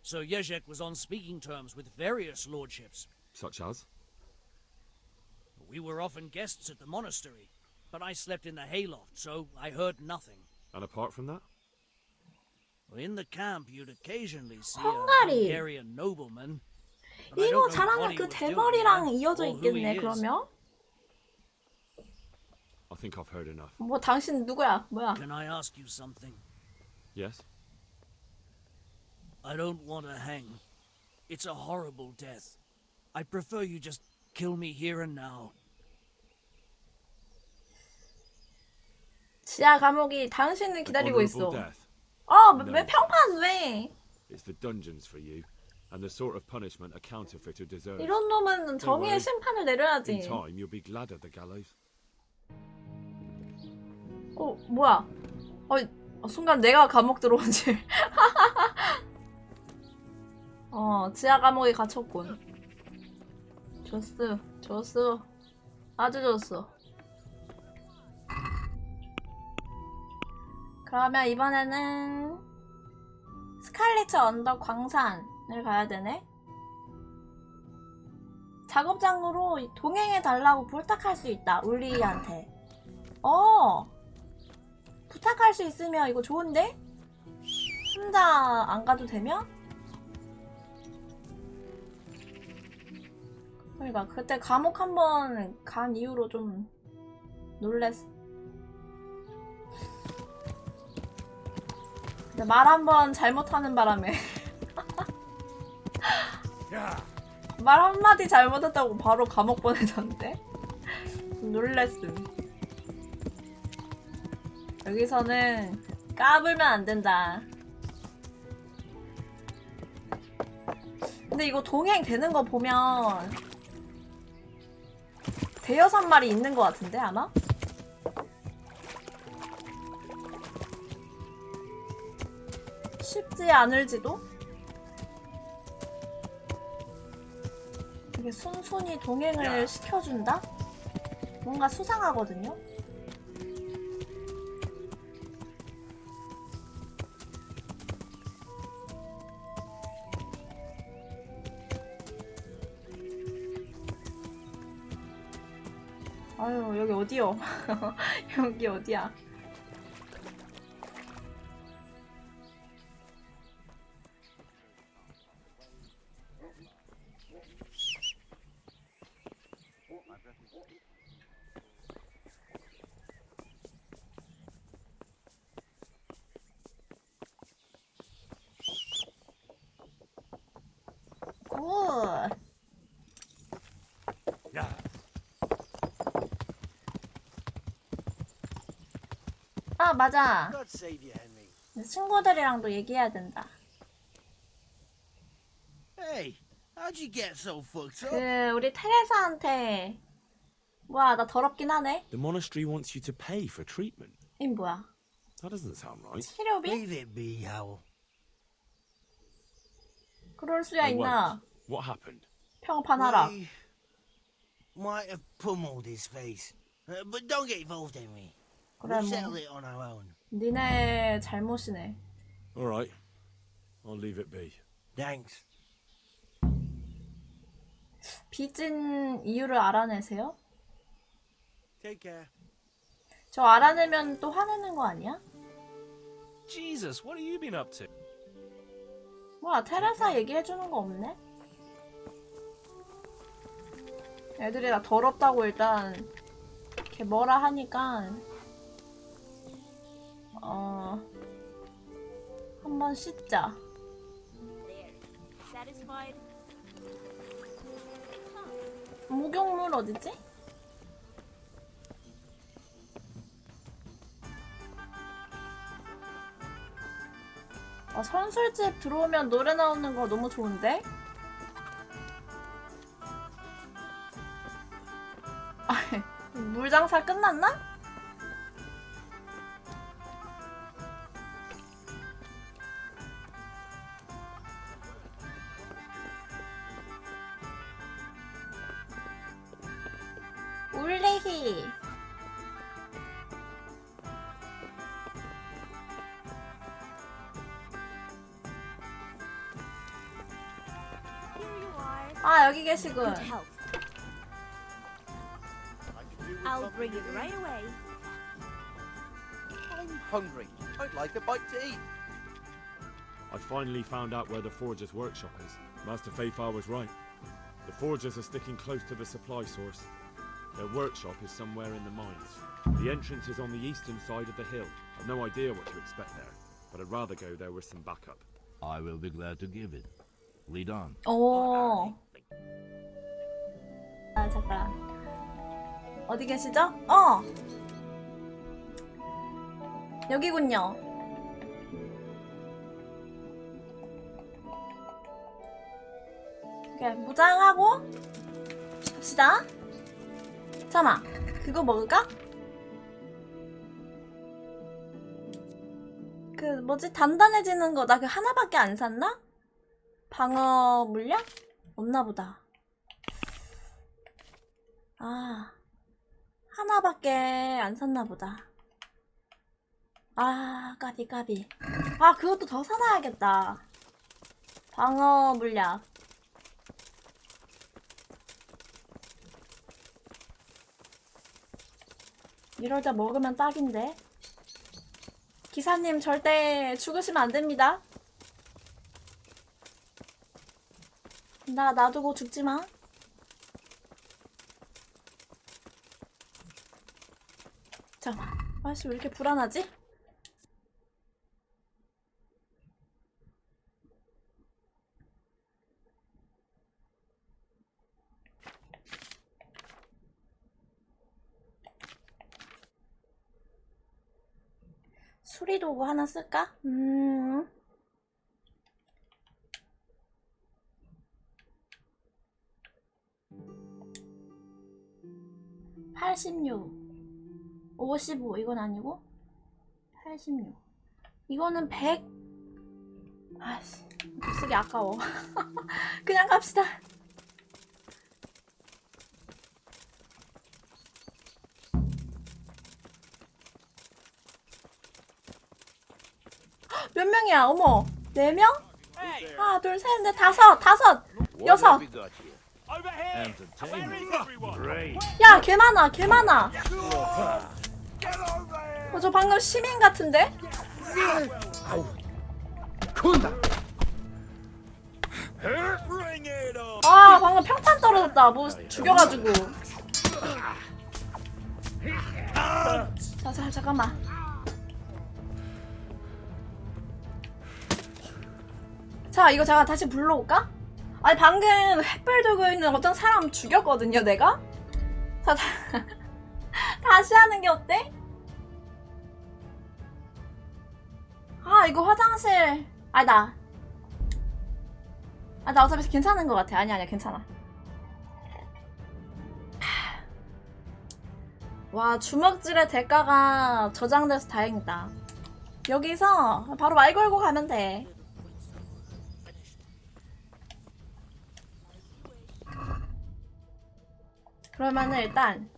Sir Yezhek was on speaking terms with various lordships. Such as? We were often guests at the monastery, but I slept in the hayloft, so I heard nothing. And apart from that? In the camp, you'd occasionally see a 헝가리. Hungarian nobleman. but I 이거 don't know what 잘하는 he 그 was doing 대머리랑 there, 이어져 or who he 있겠네 is. 그러면? I think I've heard enough. 뭐 당신 누구야? 뭐야? Can I ask you something? Yes? I don't want to hang. It's a horrible death. I prefer you just kill me here and now. 지하 감옥이 당신을 기다리고 Honourable 있어. death. 왜 평판 왜? It's the dungeons for you, and the sort of punishment a counterfeiter deserves. 이런 놈은 정의의 심판을 In 내려야지. time, you'll be glad of the gallows. 뭐야? 순간 내가 감옥 들어온 줄. 지하 감옥에 갇혔군. 좋았어. 아주 좋았어. 그러면 이번에는 스칼리츠 언덕 광산을 가야 되네. 작업장으로 동행해달라고 부탁할 수 있다. 울리한테. 부탁할 수 있으면 이거 좋은데? 혼자 안 가도 되면? 그러니까 그때 감옥 한번 간 이후로 좀 놀랬어. 근데 말 한번 잘못하는 바람에 말 한마디 잘못했다고 바로 감옥 보내졌는데? 놀랬음. 여기서는 까불면 안 된다. 근데 이거 동행 되는 거 보면 대여섯 마리 있는 거 같은데 아마? 쉽지 않을지도? 이게 순순히 동행을 시켜준다? 뭔가 수상하거든요? 아유, 여기 어디요? 여기 어디야? 굿. 아, 맞아. God save you, Henry. 친구들이랑도 얘기해야 된다. Hey, how'd you get so fucked up? 우리 테레사한테 뭐야, 나 더럽긴 하네. The monastery wants you to pay for treatment. 이 뭐야? That doesn't sound right. 치료비? Leave it be, Howell. 그럴 수야 Oh, 있나? wait. What happened? 평판하라. We might have pummeled his face. But don't get involved, Henry. 그래, We'll 뭐. settle it on our own. 니네 잘못이네. All right. I'll leave it be. Thanks. 빚진 이유를 알아내세요? Take care. 저 알아내면 또 화내는 거 아니야? Jesus, what have you been up to? 뭐야, 테레사 얘기해주는 거 없네? 애들이 나 더럽다고 일단 이렇게 뭐라 하니까 한번 씻자. Satisfied? 목욕물 어디지? 선술집 들어오면 노래 나오는 거 너무 좋은데? 물장사 끝났나? 울레히 아, 여기 계시군. Good health. I'll bring it right away. I'm hungry. I'd like a bite to eat. I finally found out where the Forger's workshop is. Master Fayfar was right. The Forgers are sticking close to the supply source. Their workshop is somewhere in the mines. The entrance is on the eastern side of the hill. I've no idea what to expect there, but I'd rather go there with some backup. I will be glad to give it. Lead on. 오. 아, 잠깐. 어디 계시죠? 여기군요. 이렇게 무장하고 갑시다. 잠깐만, 그거 먹을까? 그 뭐지, 단단해지는 거 나 그 하나밖에 안 샀나? 방어 물약? 없나보다. 아, 하나밖에 안 샀나보다. 아, 까비. 아, 그것도 더 사놔야겠다. 방어 물약. 이럴 때 먹으면 딱인데. 기사님 절대 죽으시면 안 됩니다. 나 놔두고 죽지 마. 잠깐만. 아씨, 왜 이렇게 불안하지? 수리도구 하나 쓸까? 86 55 이건 아니고 86 이거는 100 아씨 쓰기 아까워. 그냥 갑시다. 몇 명이야? 어머, 4명? 하나, 둘, 셋, 넷, 다섯, 여섯. Entertainment. Great. 야, 개 많아, 개 많아. 저 방금 시민 같은데? 아, 방금 평판 떨어졌다. 뭐 죽여가지고. 자, 잠깐만. 자, 이거 잠깐 다시 불러올까? 아니, 방금 횃불 들고 있는 어떤 사람 죽였거든요, 내가? 자, 다시 하는 게 어때? 아, 이거 화장실. 나 어차피 괜찮은 것 같아. 아니야, 괜찮아. 와, 주먹질의 대가가 저장돼서 다행이다. 여기서 바로 말 걸고 가면 돼. 그러면은 일단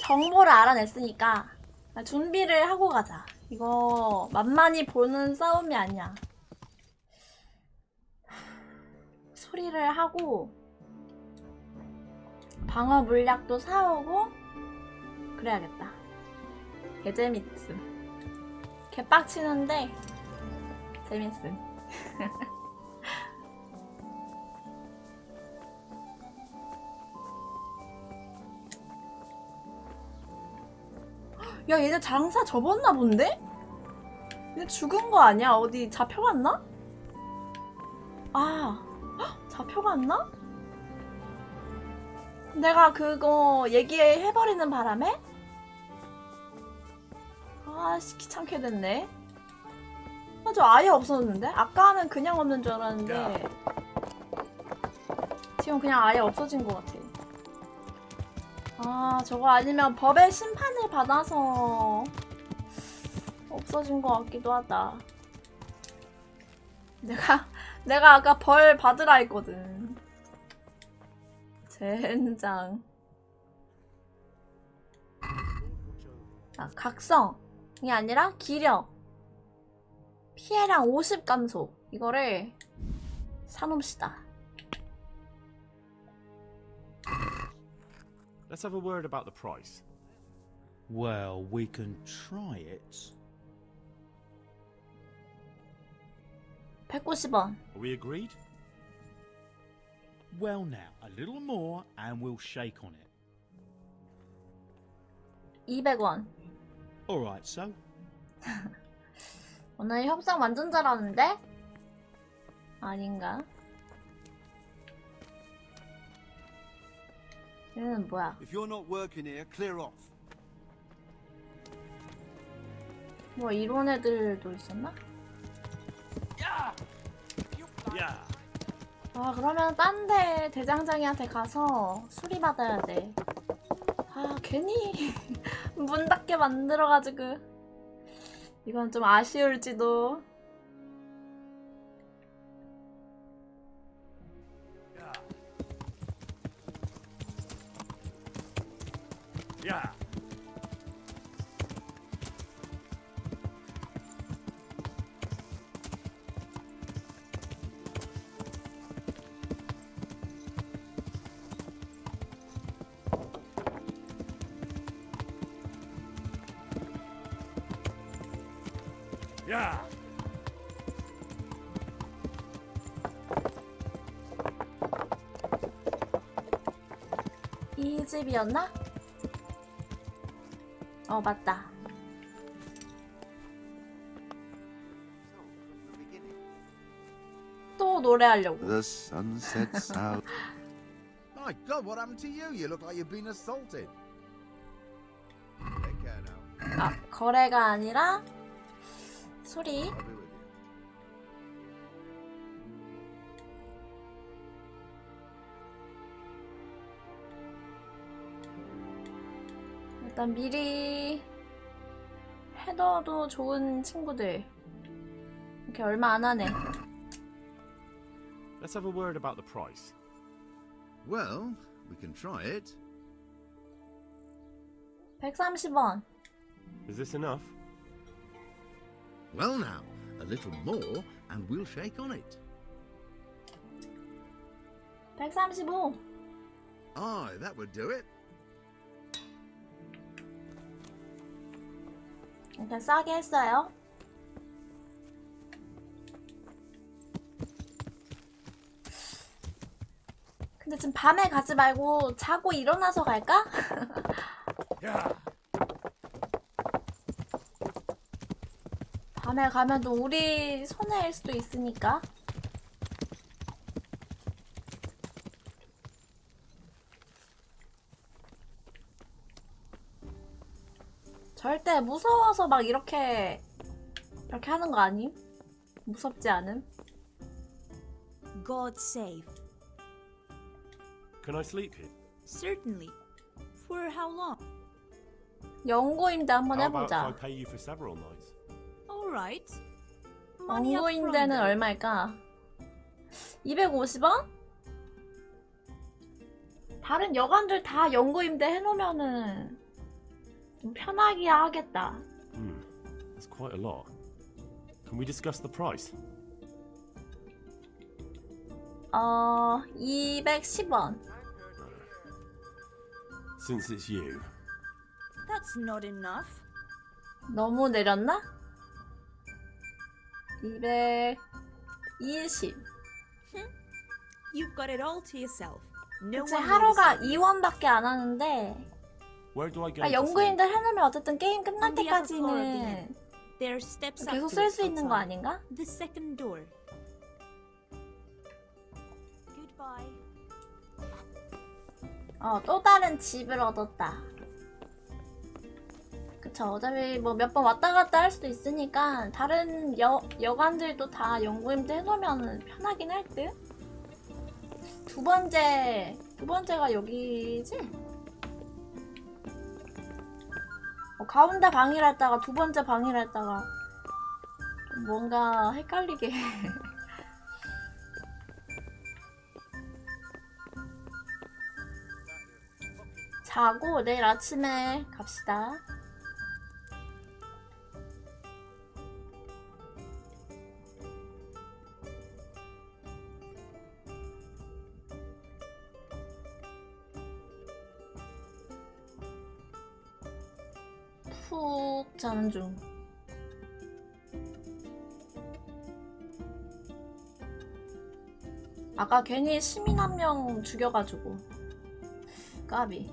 정보를 알아냈으니까 준비를 하고 가자. 이거 만만히 보는 싸움이 아니야. 소리를 하고 방어 물약도 사오고 그래야겠다. 개재밌음. 개빡치는데 재밌음. 야, 얘네 장사 접었나 본데? 얘 죽은 거 아니야? 어디 잡혀갔나? 아, 헉, 잡혀갔나? 내가 그거 얘기해버리는 바람에? 아씨, 귀찮게 됐네. 저 아예 없어졌는데? 아까는 그냥 없는 줄 알았는데 지금 그냥 아예 없어진 것 같아. 아, 저거 아니면 법의 심판을 받아서 없어진 것 같기도 하다. 내가 아까 벌 받으라 했거든. 젠장. 아, 각성이 아니라 기력. 피해량 50 감소. 이거를 사놓읍시다. Let's have a word about the price. Well, we can try it. 190원. Are we agreed? Well now, a little more and we'll shake on it. 200원. Alright, so? 오늘 협상 완전 잘하는데? 아닌가? 얘는 뭐야? If you're not working here, clear off. 뭐 이런 애들도 있었나? 야. 아, 그러면 딴 데 대장장이한테 가서 수리 받아야 돼. 아, 괜히 문 닫게 만들어가지고 이건 좀 아쉬울지도. Yeah. Yeah. 이 집이었나? 맞다. 또 노래하려고. The sun sets out. My God, what happened to you? You look like you've been assaulted. Take care now. 아, 거래가 아니라 수리. I'll be with you. 일단 미리 해둬도 좋은 친구들. 이렇게 얼마 안 하네. Let's have a word about the price. Well, we can try it. 130원. Is this enough? Well now, a little more and we'll shake on it. 135. Aye, that would do it. 일단 싸게 했어요. 근데 지금 밤에 가지 말고 자고 일어나서 갈까? 밤에 가면 또 우리 손해일 수도 있으니까. 절대 무서워서 막 이렇게 하는 거 아님? 무섭지 않음? God save. Can I sleep here? Certainly. For how long? 연구임대 한번 How about if 해보자. I pay you for several nights? All right. Money up front, 연구임대는 though. 얼마일까? 250원? 다른 여관들 다 연구임대 해놓으면은 좀 편하게 하겠다. That's quite a lot. Can we discuss the price? 210원. Since it's you. That's not enough. 너무 내렸나? 220. You've got it all to yourself. No 그치, one 하루가 notices. 2원밖에 안 하는데 Where do I go? 아, to sleep? 연구인들 해놓으면 어쨌든 게임 끝날 On the upper floor of the 때까지는 inn. There are steps up 계속 to 쓸 it 수 있는 거 outside. 아닌가? The second door. Goodbye. 또 다른 집을 얻었다. 그쵸, 어차피 뭐 몇 번 왔다 갔다 할 수도 있으니까 다른 여관들도 다 연구임대 해놓으면 편하긴 할 듯? 두 번째가 여기지? 가운데 방이라 했다가 두 번째 방이라 했다가 좀 뭔가 헷갈리게 자고 내일 아침에 갑시다. 푹 자는 중. 아까 괜히 시민 한 명 죽여가지고 까비.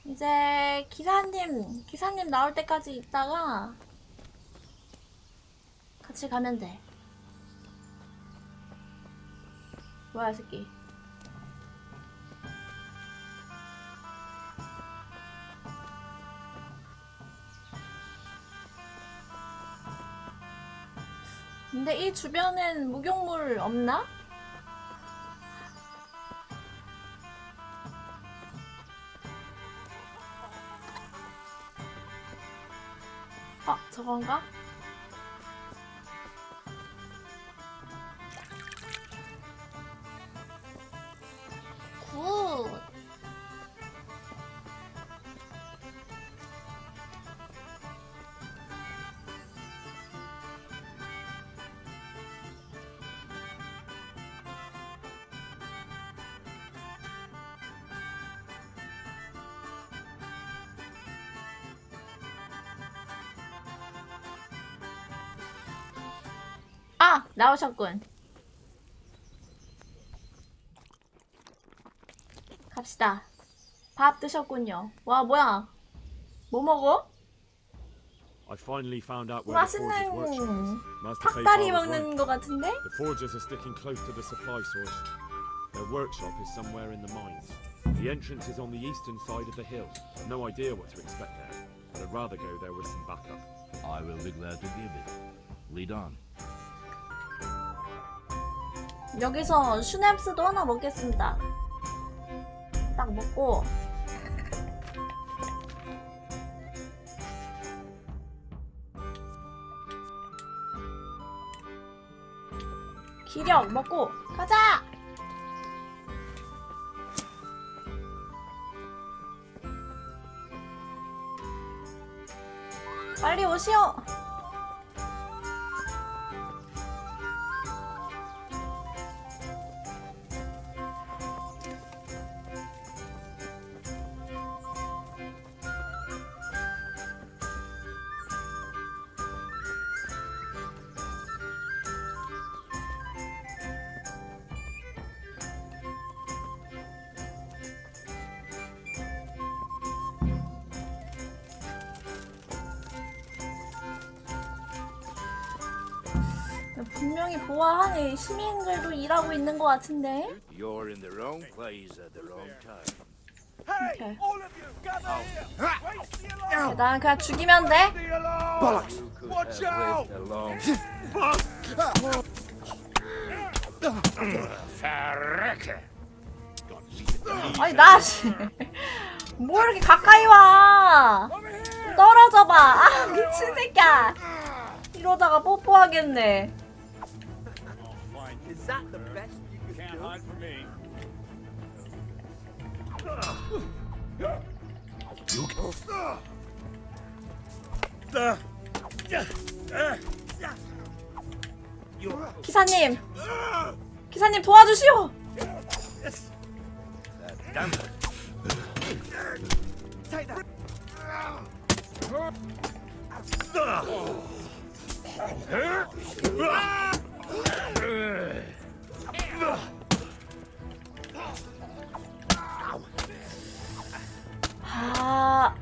이제 기사님 나올 때까지 있다가 같이 가면 돼. 뭐야, 이 새끼. 근데 이 주변엔 목욕물 없나? 저건가? 굿! 아! 나오셨군. 갑시다. 밥 드셨군요. 와, 뭐야? 뭐 먹어? I finally found out where the forger's workshop is. 맛있는 Master 닭다리 Fayfar was 먹는 right. 거 같은데? The forgers are sticking close to the supply source. Their workshop is somewhere in the mines. The entrance is on the eastern side of the hill. No idea what to expect there, but I'd rather go there with some backup. I will be glad to give it. Lead on. 여기서 슈냅스도 하나 먹겠습니다. 딱 먹고 기력 먹고 가자. 빨리 오시오. 분명히 보아하는 시민들도 일하고 있는 것 같은데. You're in the wrong place at the wrong time. 오케이. 난 그냥 죽이면 돼. Watch out! 아니 나 뭐 이렇게 가까이 와. 떨어져봐. 아 미친 새끼야. 이러다가 뽀뽀하겠네. Is that the best you can't hide from me? 기사님, 기사님 도와주시오. 아.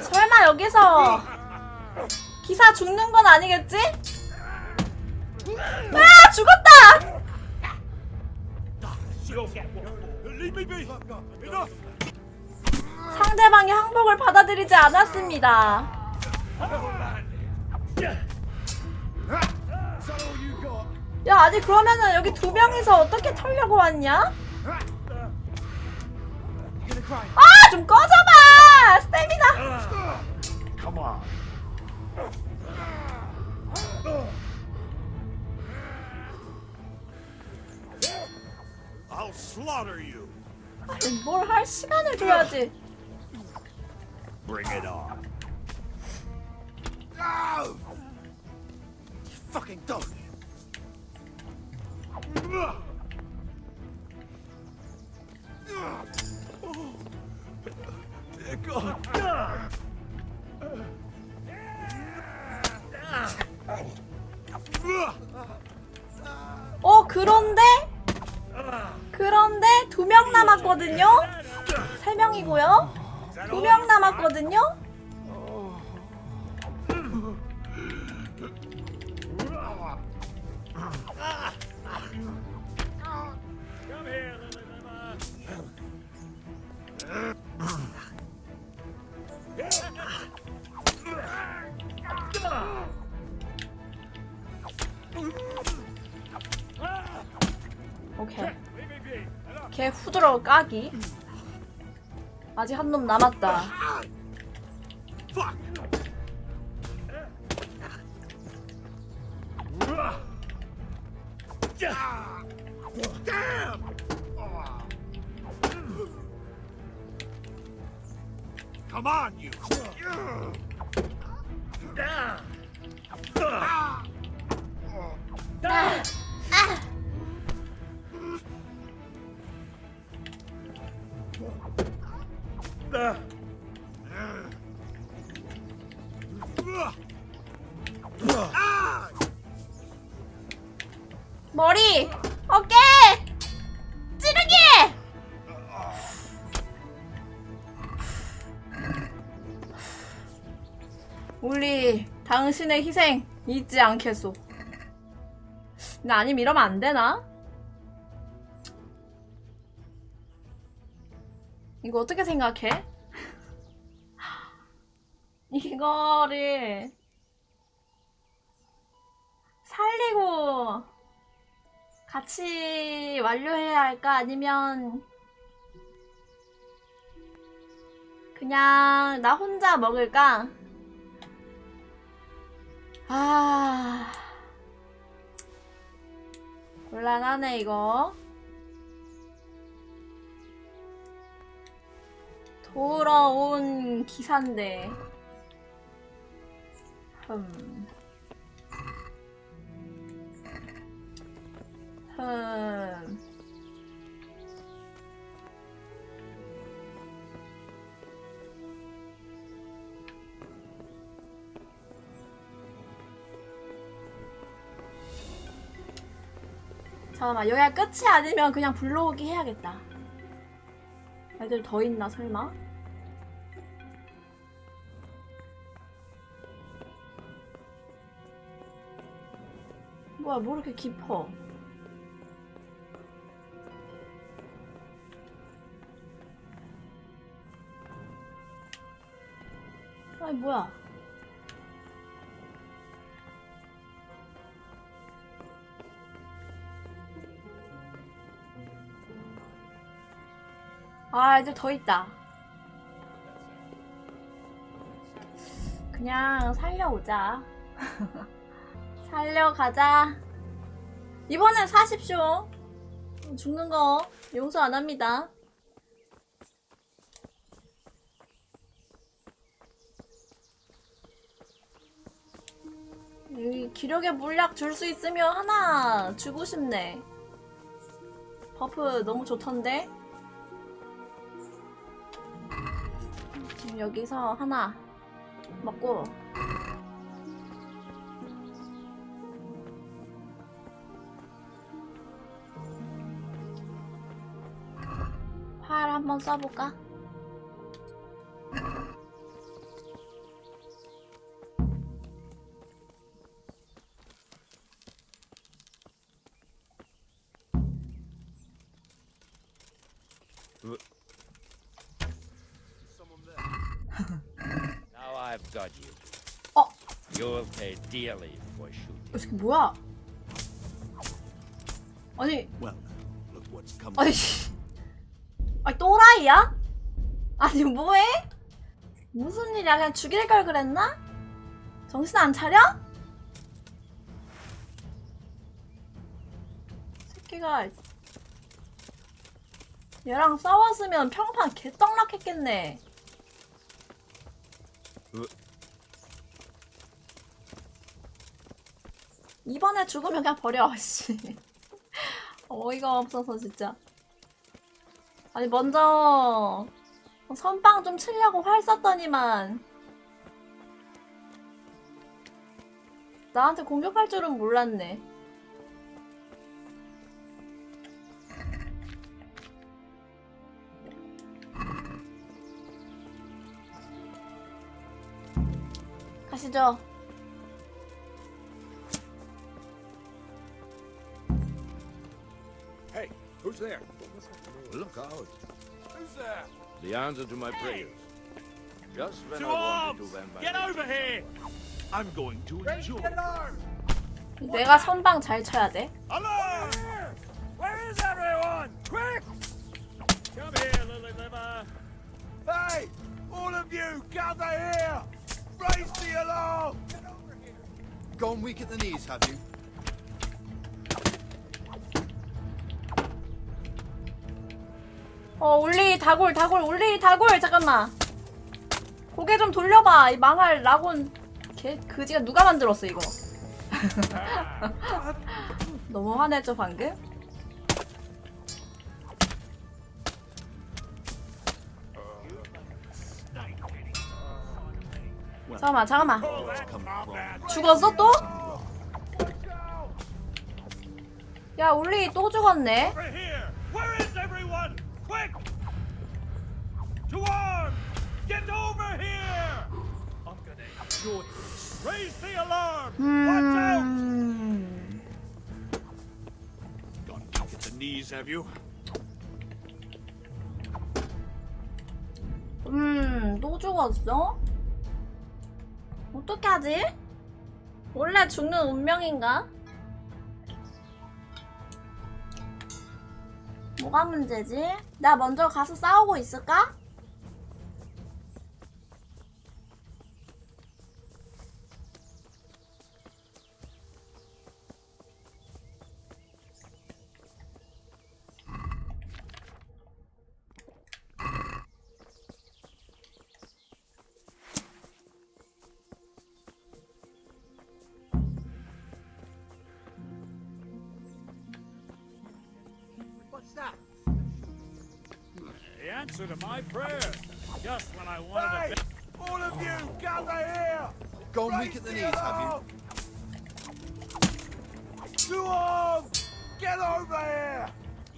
설마 여기서 기사 죽는 건 아니겠지? 아 죽었다! 상대방의 항복을 받아들이지 않았습니다. 야 아니 그러면은 여기 두 명이서 어떻게 털려고 왔냐? 아 좀 꺼져봐! 스태미나! I'll slaughter you. 뭘 할 시간을 줘야지. Bring it on. You fucking dog. 그런데 2명 남았거든요? 3명이고요. 2명 남았거든요? 오케이. 걔 후드러 까기. 아직 한 놈 남았다. Come on, you. 머리! 어깨! 찌르기! 우리 당신의 희생 잊지 않겠소. 근데 아니면 이러면 안 되나? 이거 어떻게 생각해? 이거를 살리고 같이 완료해야 할까? 아니면 그냥 나 혼자 먹을까? 아, 곤란하네 이거. 돌아온 기사인데. 잠깐만, 여기가 끝이 아니면 그냥 불러오기 해야겠다. 애들 더 있나 설마? 뭐야, 뭐 이렇게 깊어? 아니 뭐야? 아, 이제 더 있다. 그냥 살려오자. 살려가자. 이번엔 사십시오. 죽는 거 용서 안 합니다. 여기 기력의 물약 줄 수 있으면 하나 주고 싶네. 버프 너무 좋던데? 지금 여기서 하나 먹고 활 한번 써볼까? Now I've got you. You'll pay dearly for shooting. 이게 뭐야? 아니, Well, look what's come. 아니, 아니 또라이야? 아니 뭐해? 무슨 일이야? 그냥 죽일 걸 그랬나? 정신 안 차려? 새끼가 얘랑 싸웠으면 평판 개떡락했겠네. 이번에 죽으면 그냥 버려. 씨. 어이가 없어서 진짜. 아니 먼저 선빵 좀 치려고 활 쐈더니만 나한테 공격할 줄은 몰랐네. 가시죠. Hey, who's there? Look out. Who's there? The answer to my prayers. Just when To I wanted to arms! vent my Get over here! I'm going to enjoy. 내가 선방 잘 쳐야 돼. Alarm! Where is everyone? Quick! Come here, Lily Liver. Hey! All of you, gather here! Raise the alarm! Gone weak at the knees, have you? 울리 다골 울리 다골. 잠깐만. 고개 좀 돌려봐. 이 망할 라곤 개 그지가 누가 만들었어 이거. 너무 화내죠 방금? 잠깐만. 죽었어 또? 야 울리 또 죽었네. Where is everyone? Quick! To arms! Get over here! I'm gonna enjoy this. Raise the alarm! Watch out! Gone back at the knees, have you? 또 죽었어? 어떻게 하지? 원래 죽는 운명인가? 뭐가 문제지? 나 먼저 가서 싸우고 있을까? The answer to my prayer. Just when I wanted Hey! All of you, gather here! Gone weak at the knees, have you? To arms! Get over here!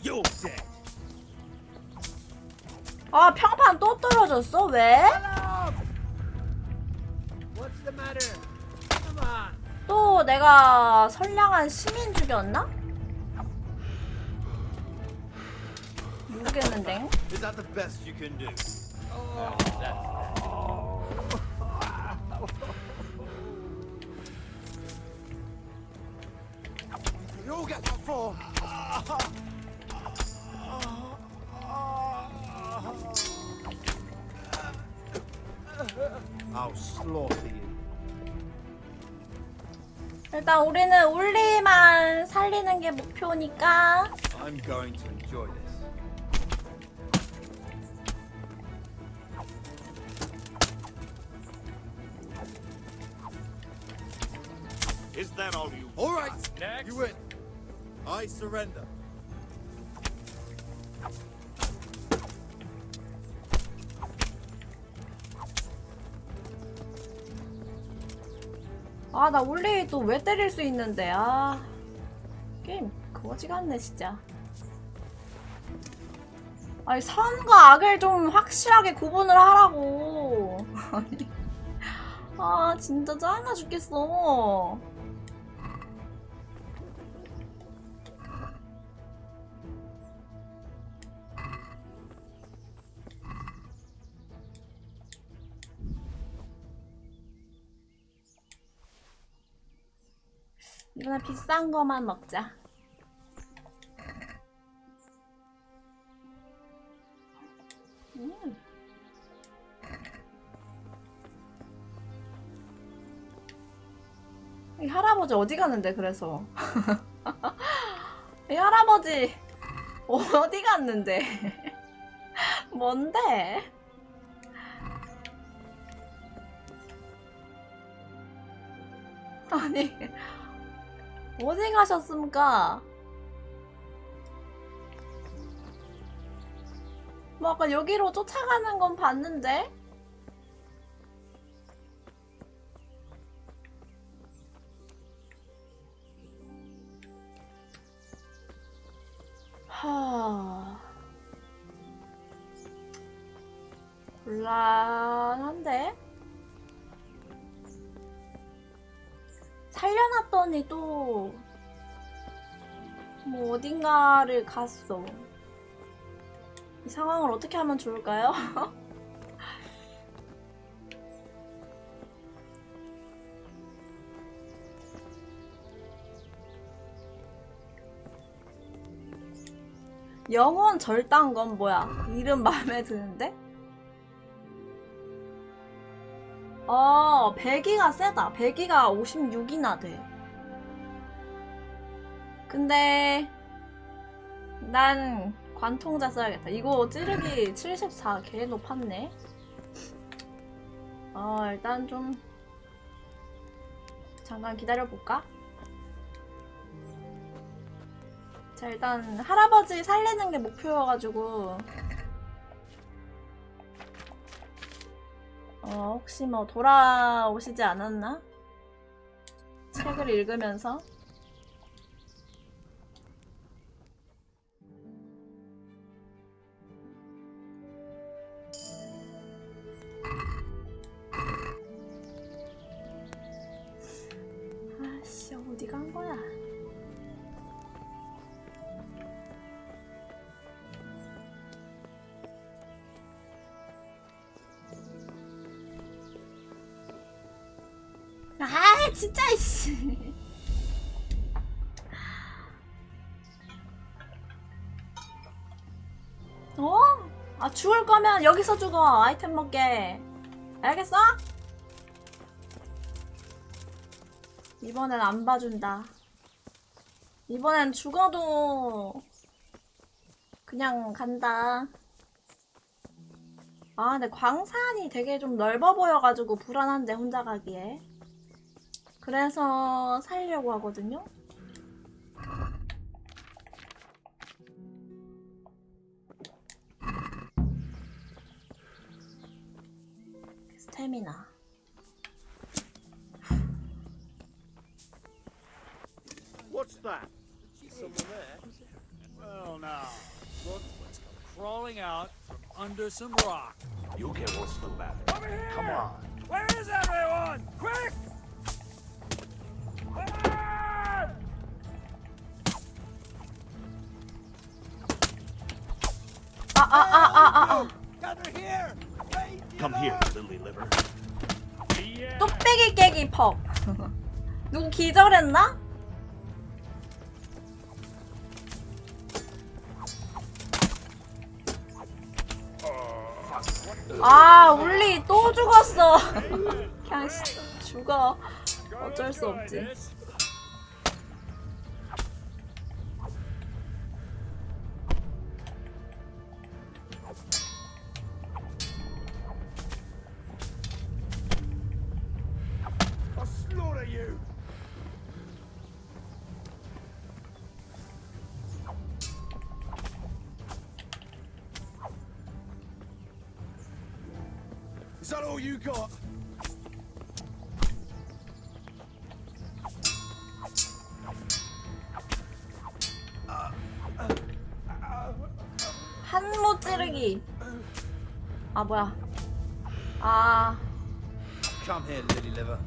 You're dead. 아, 평판 또 떨어졌어? 왜? What's the matter? Come on! 또 내가 선량한 시민 죽였나? 모르겠는데. Is that the best you can do? You all get that for? I'll slaughter you. 일단 우리는 울리만 살리는 게 목표니까. I'm going to enjoy this. Is that all you All right, Next. you win. I surrender. 아, 나 울리 또 왜 때릴 수 있는데. 아, 게임 거지 같네 진짜. 아니, 선과 악을 좀 확실하게 구분을 하라고. 아니, 아 진짜 짜증나 죽겠어. 이번에 비싼 거만 먹자. 이 할아버지 어디 갔는데 그래서. 이 할아버지 어디 갔는데. 뭔데? 아니 어디 가셨습니까? 뭐 아까 여기로 쫓아가는 건 봤는데? 하... 곤란한데? 살려놨더니 또 뭐 어딘가를 갔어. 이 상황을 어떻게 하면 좋을까요? 영혼 절단 건 뭐야? 이름 마음에 드는데? 배기가 세다. 배기가 56이나 돼. 근데 난 관통자 써야겠다. 이거 찌르기 74 개 높았네. 일단 좀 잠깐 기다려볼까? 자, 일단 할아버지 살리는 게 목표여가지고 혹시 뭐 돌아오시지 않았나? 책을 읽으면서 아씨 어디 간 거야? 아 진짜 이씨. 아 죽을 거면 여기서 죽어. 아이템 먹게. 알겠어? 이번엔 안 봐준다. 이번엔 죽어도 그냥 간다. 아 근데 광산이 되게 좀 넓어 보여가지고 불안한데 혼자 가기에. 그래서 살려고 하거든요. 스태미나. What's that? Someone there? Well, now, look what's come crawling out from under some rock. You get what's the matter. Over here! Come on. Where is everyone? Quick! Ah! Gather here! Come here, lily liver. 뚝배기 깨기 퍽. 누구 기절했나? 아, 울리 또 죽었어. 그냥 죽어. 어쩔 수 없지. I'll slaughter you. Is that all you got? 한모 찌르기. 아, 뭐야. 아. Come here, lily liver.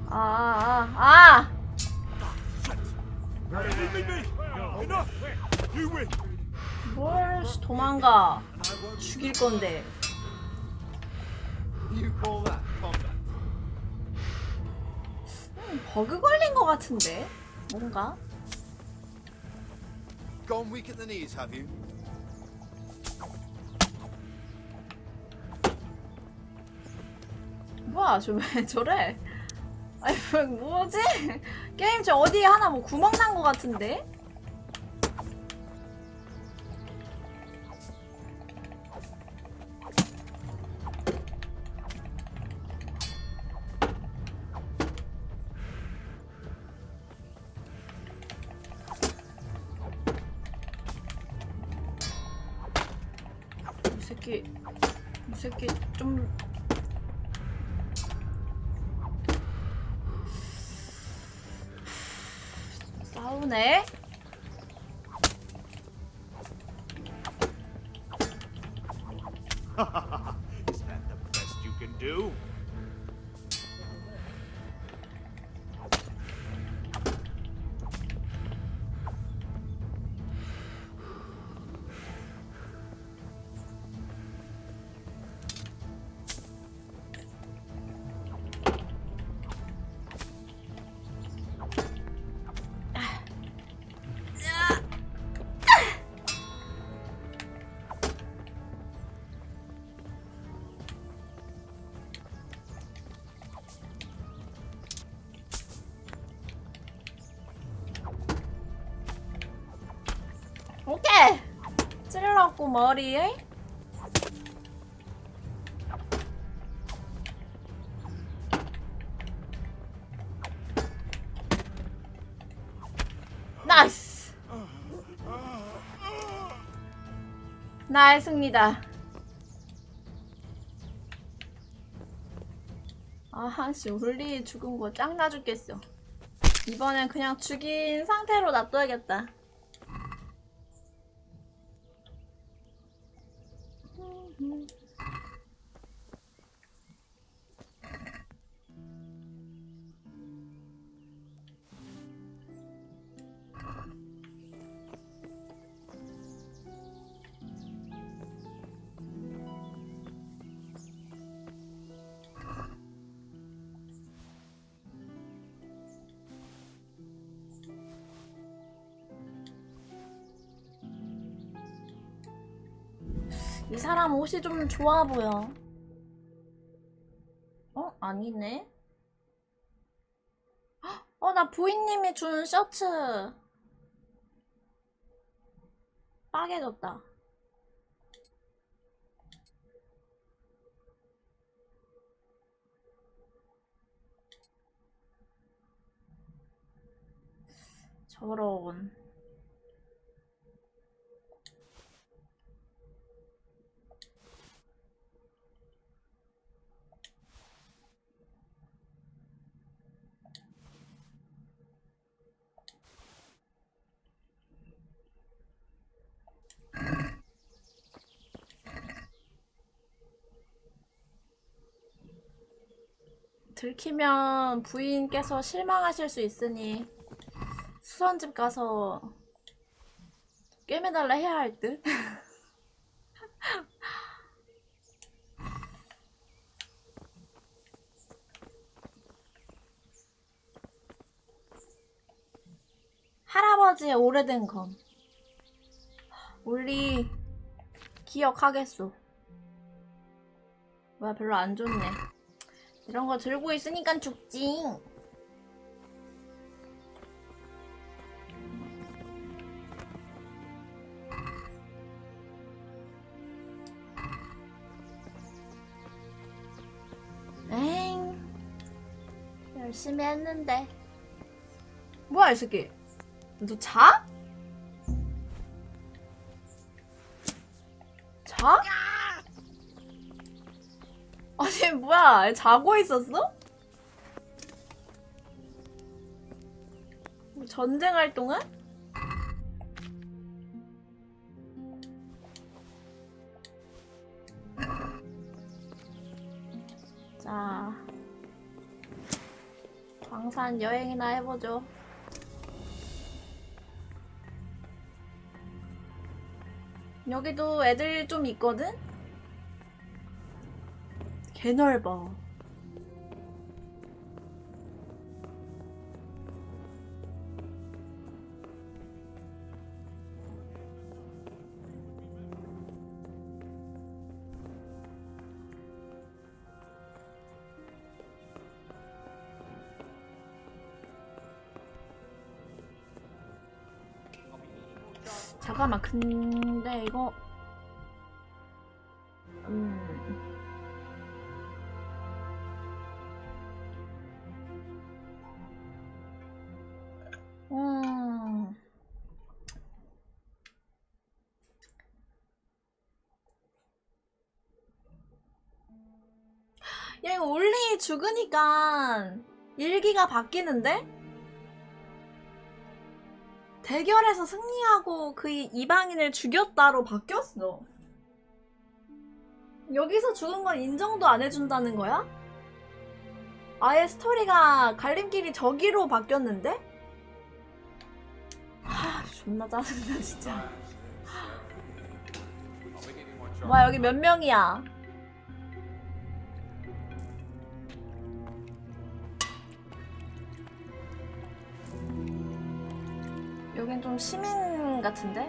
아. Enough. You win. 뭘 도망가. 죽일 건데. You call that combat? 버그 걸린 것 같은데. 뭔가? Gone weak at the knees, have you? 뭐야, 저 왜 저래? 아니, 뭐지? 게임 저 어디에 하나 뭐 구멍 난 것 같은데? 이 새끼 좀 싸우네? Is that the best you can do? 오케이! 찔러갖고 머리에 나이스! 나이스입니다. 아하씨, 울리 죽은 거 짱나 죽겠어. 이번엔 그냥 죽인 상태로 놔둬야겠다. 이 사람 옷이 좀 좋아 보여. 어? 아니네. 나 부인님이 준 셔츠 빠개졌다. 저런. 들키면 부인께서 실망하실 수 있으니 수선집 가서 꿰매달라 해야 할 듯? 할아버지의 오래된 검. 울리 기억하겠소. 뭐야, 별로 안 좋네. 이런 거 들고 있으니까 죽지. 엥, 열심히 했는데. 뭐야 이 새끼, 너 자? 자? 아니 뭐야, 자고 있었어? 뭐 전쟁할 동안? 자, 광산 여행이나 해보죠. 여기도 애들 좀 있거든? 개 넓어. 잠깐만, 근데 이거 야, 이거 올리 죽으니까 일기가 바뀌는데? 대결에서 승리하고 그 이방인을 죽였다로 바뀌었어. 여기서 죽은 건 인정도 안 해준다는 거야? 아예 스토리가 갈림길이 저기로 바뀌었는데? 하, 존나 짜증나 진짜. 와, 여기 몇 명이야? 여긴 좀 시민 같은데?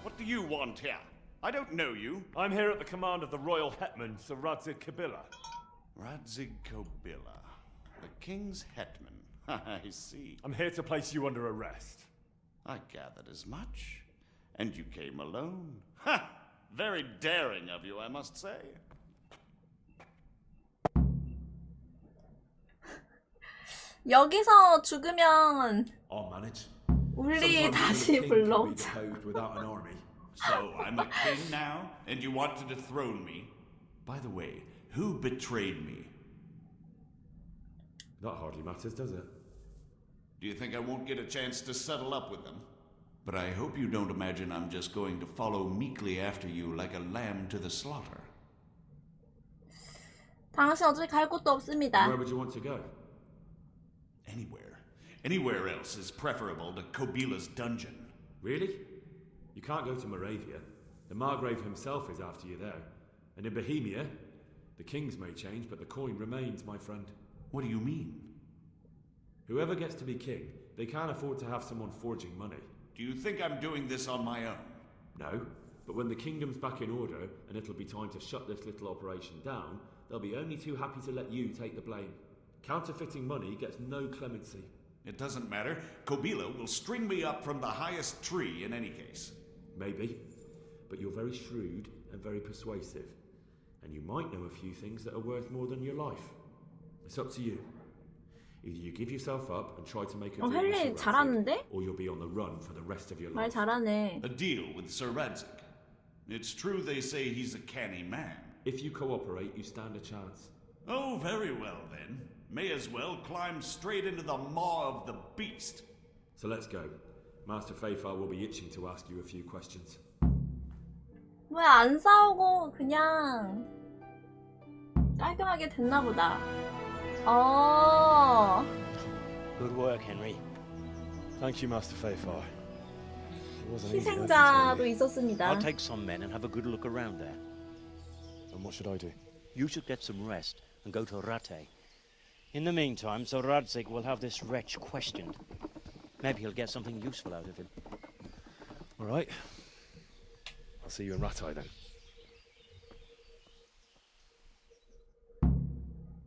What do you want here? I don't know you. I'm here at the command of the royal hetman, Sir Radzig Kobyla. Radzig Kobyla, the king's hetman. I see. I'm here to place you under arrest. I gathered as much. And you came alone. Ha! Very daring of you, I must say. 여기서 죽으면 I'll manage. 울리 다시 불러오자. So I'm a king now, and you want to dethrone me? By the way, who betrayed me? That hardly matters, does it? Do you think I won't get a chance to settle up with them? But I hope you don't imagine I'm just going to follow meekly after you like a lamb to the slaughter. 당신 어차피 갈 곳도 없습니다. Where would you want to go? Anywhere. Anywhere else is preferable to Kobyla's dungeon. Really? You can't go to Moravia. The Margrave himself is after you there. And in Bohemia, the kings may change, but the coin remains, my friend. What do you mean? Whoever gets to be king, they can't afford to have someone forging money. Do you think I'm doing this on my own? No, but when the kingdom's back in order, and it'll be time to shut this little operation down, they'll be only too happy to let you take the blame. Counterfeiting money gets no clemency. It doesn't matter. Kobyla will string me up from the highest tree in any case. Maybe, but you're very shrewd and very persuasive, and you might know a few things that are worth more than your life. It's up to you. Either you give yourself up and try to make a deal with 헨리 Sir 잘하는데? Radzig, or you'll be on the run for the rest of your 말 life. 잘하네. A deal with Sir Radzig. It's true they say he's a canny man. If you cooperate, you stand a chance. Oh, very well then. May as well climb straight into the maw of the beast. So let's go. Master Fayfar will be itching to ask you a few questions. 왜 안 싸우고 그냥 깔끔하게 됐나 보다. 어. Good work, Henry. Thank you, Master Fayfar. It wasn't easy, I can tell 희생자도 you. 있었습니다. I'll take some men and have a good look around there. And what should I do? You should get some rest and go to Rate. In the meantime, Sir Radzig will have this wretch questioned. Maybe he'll get something useful out of him. All right. I'll see you in Rattay then.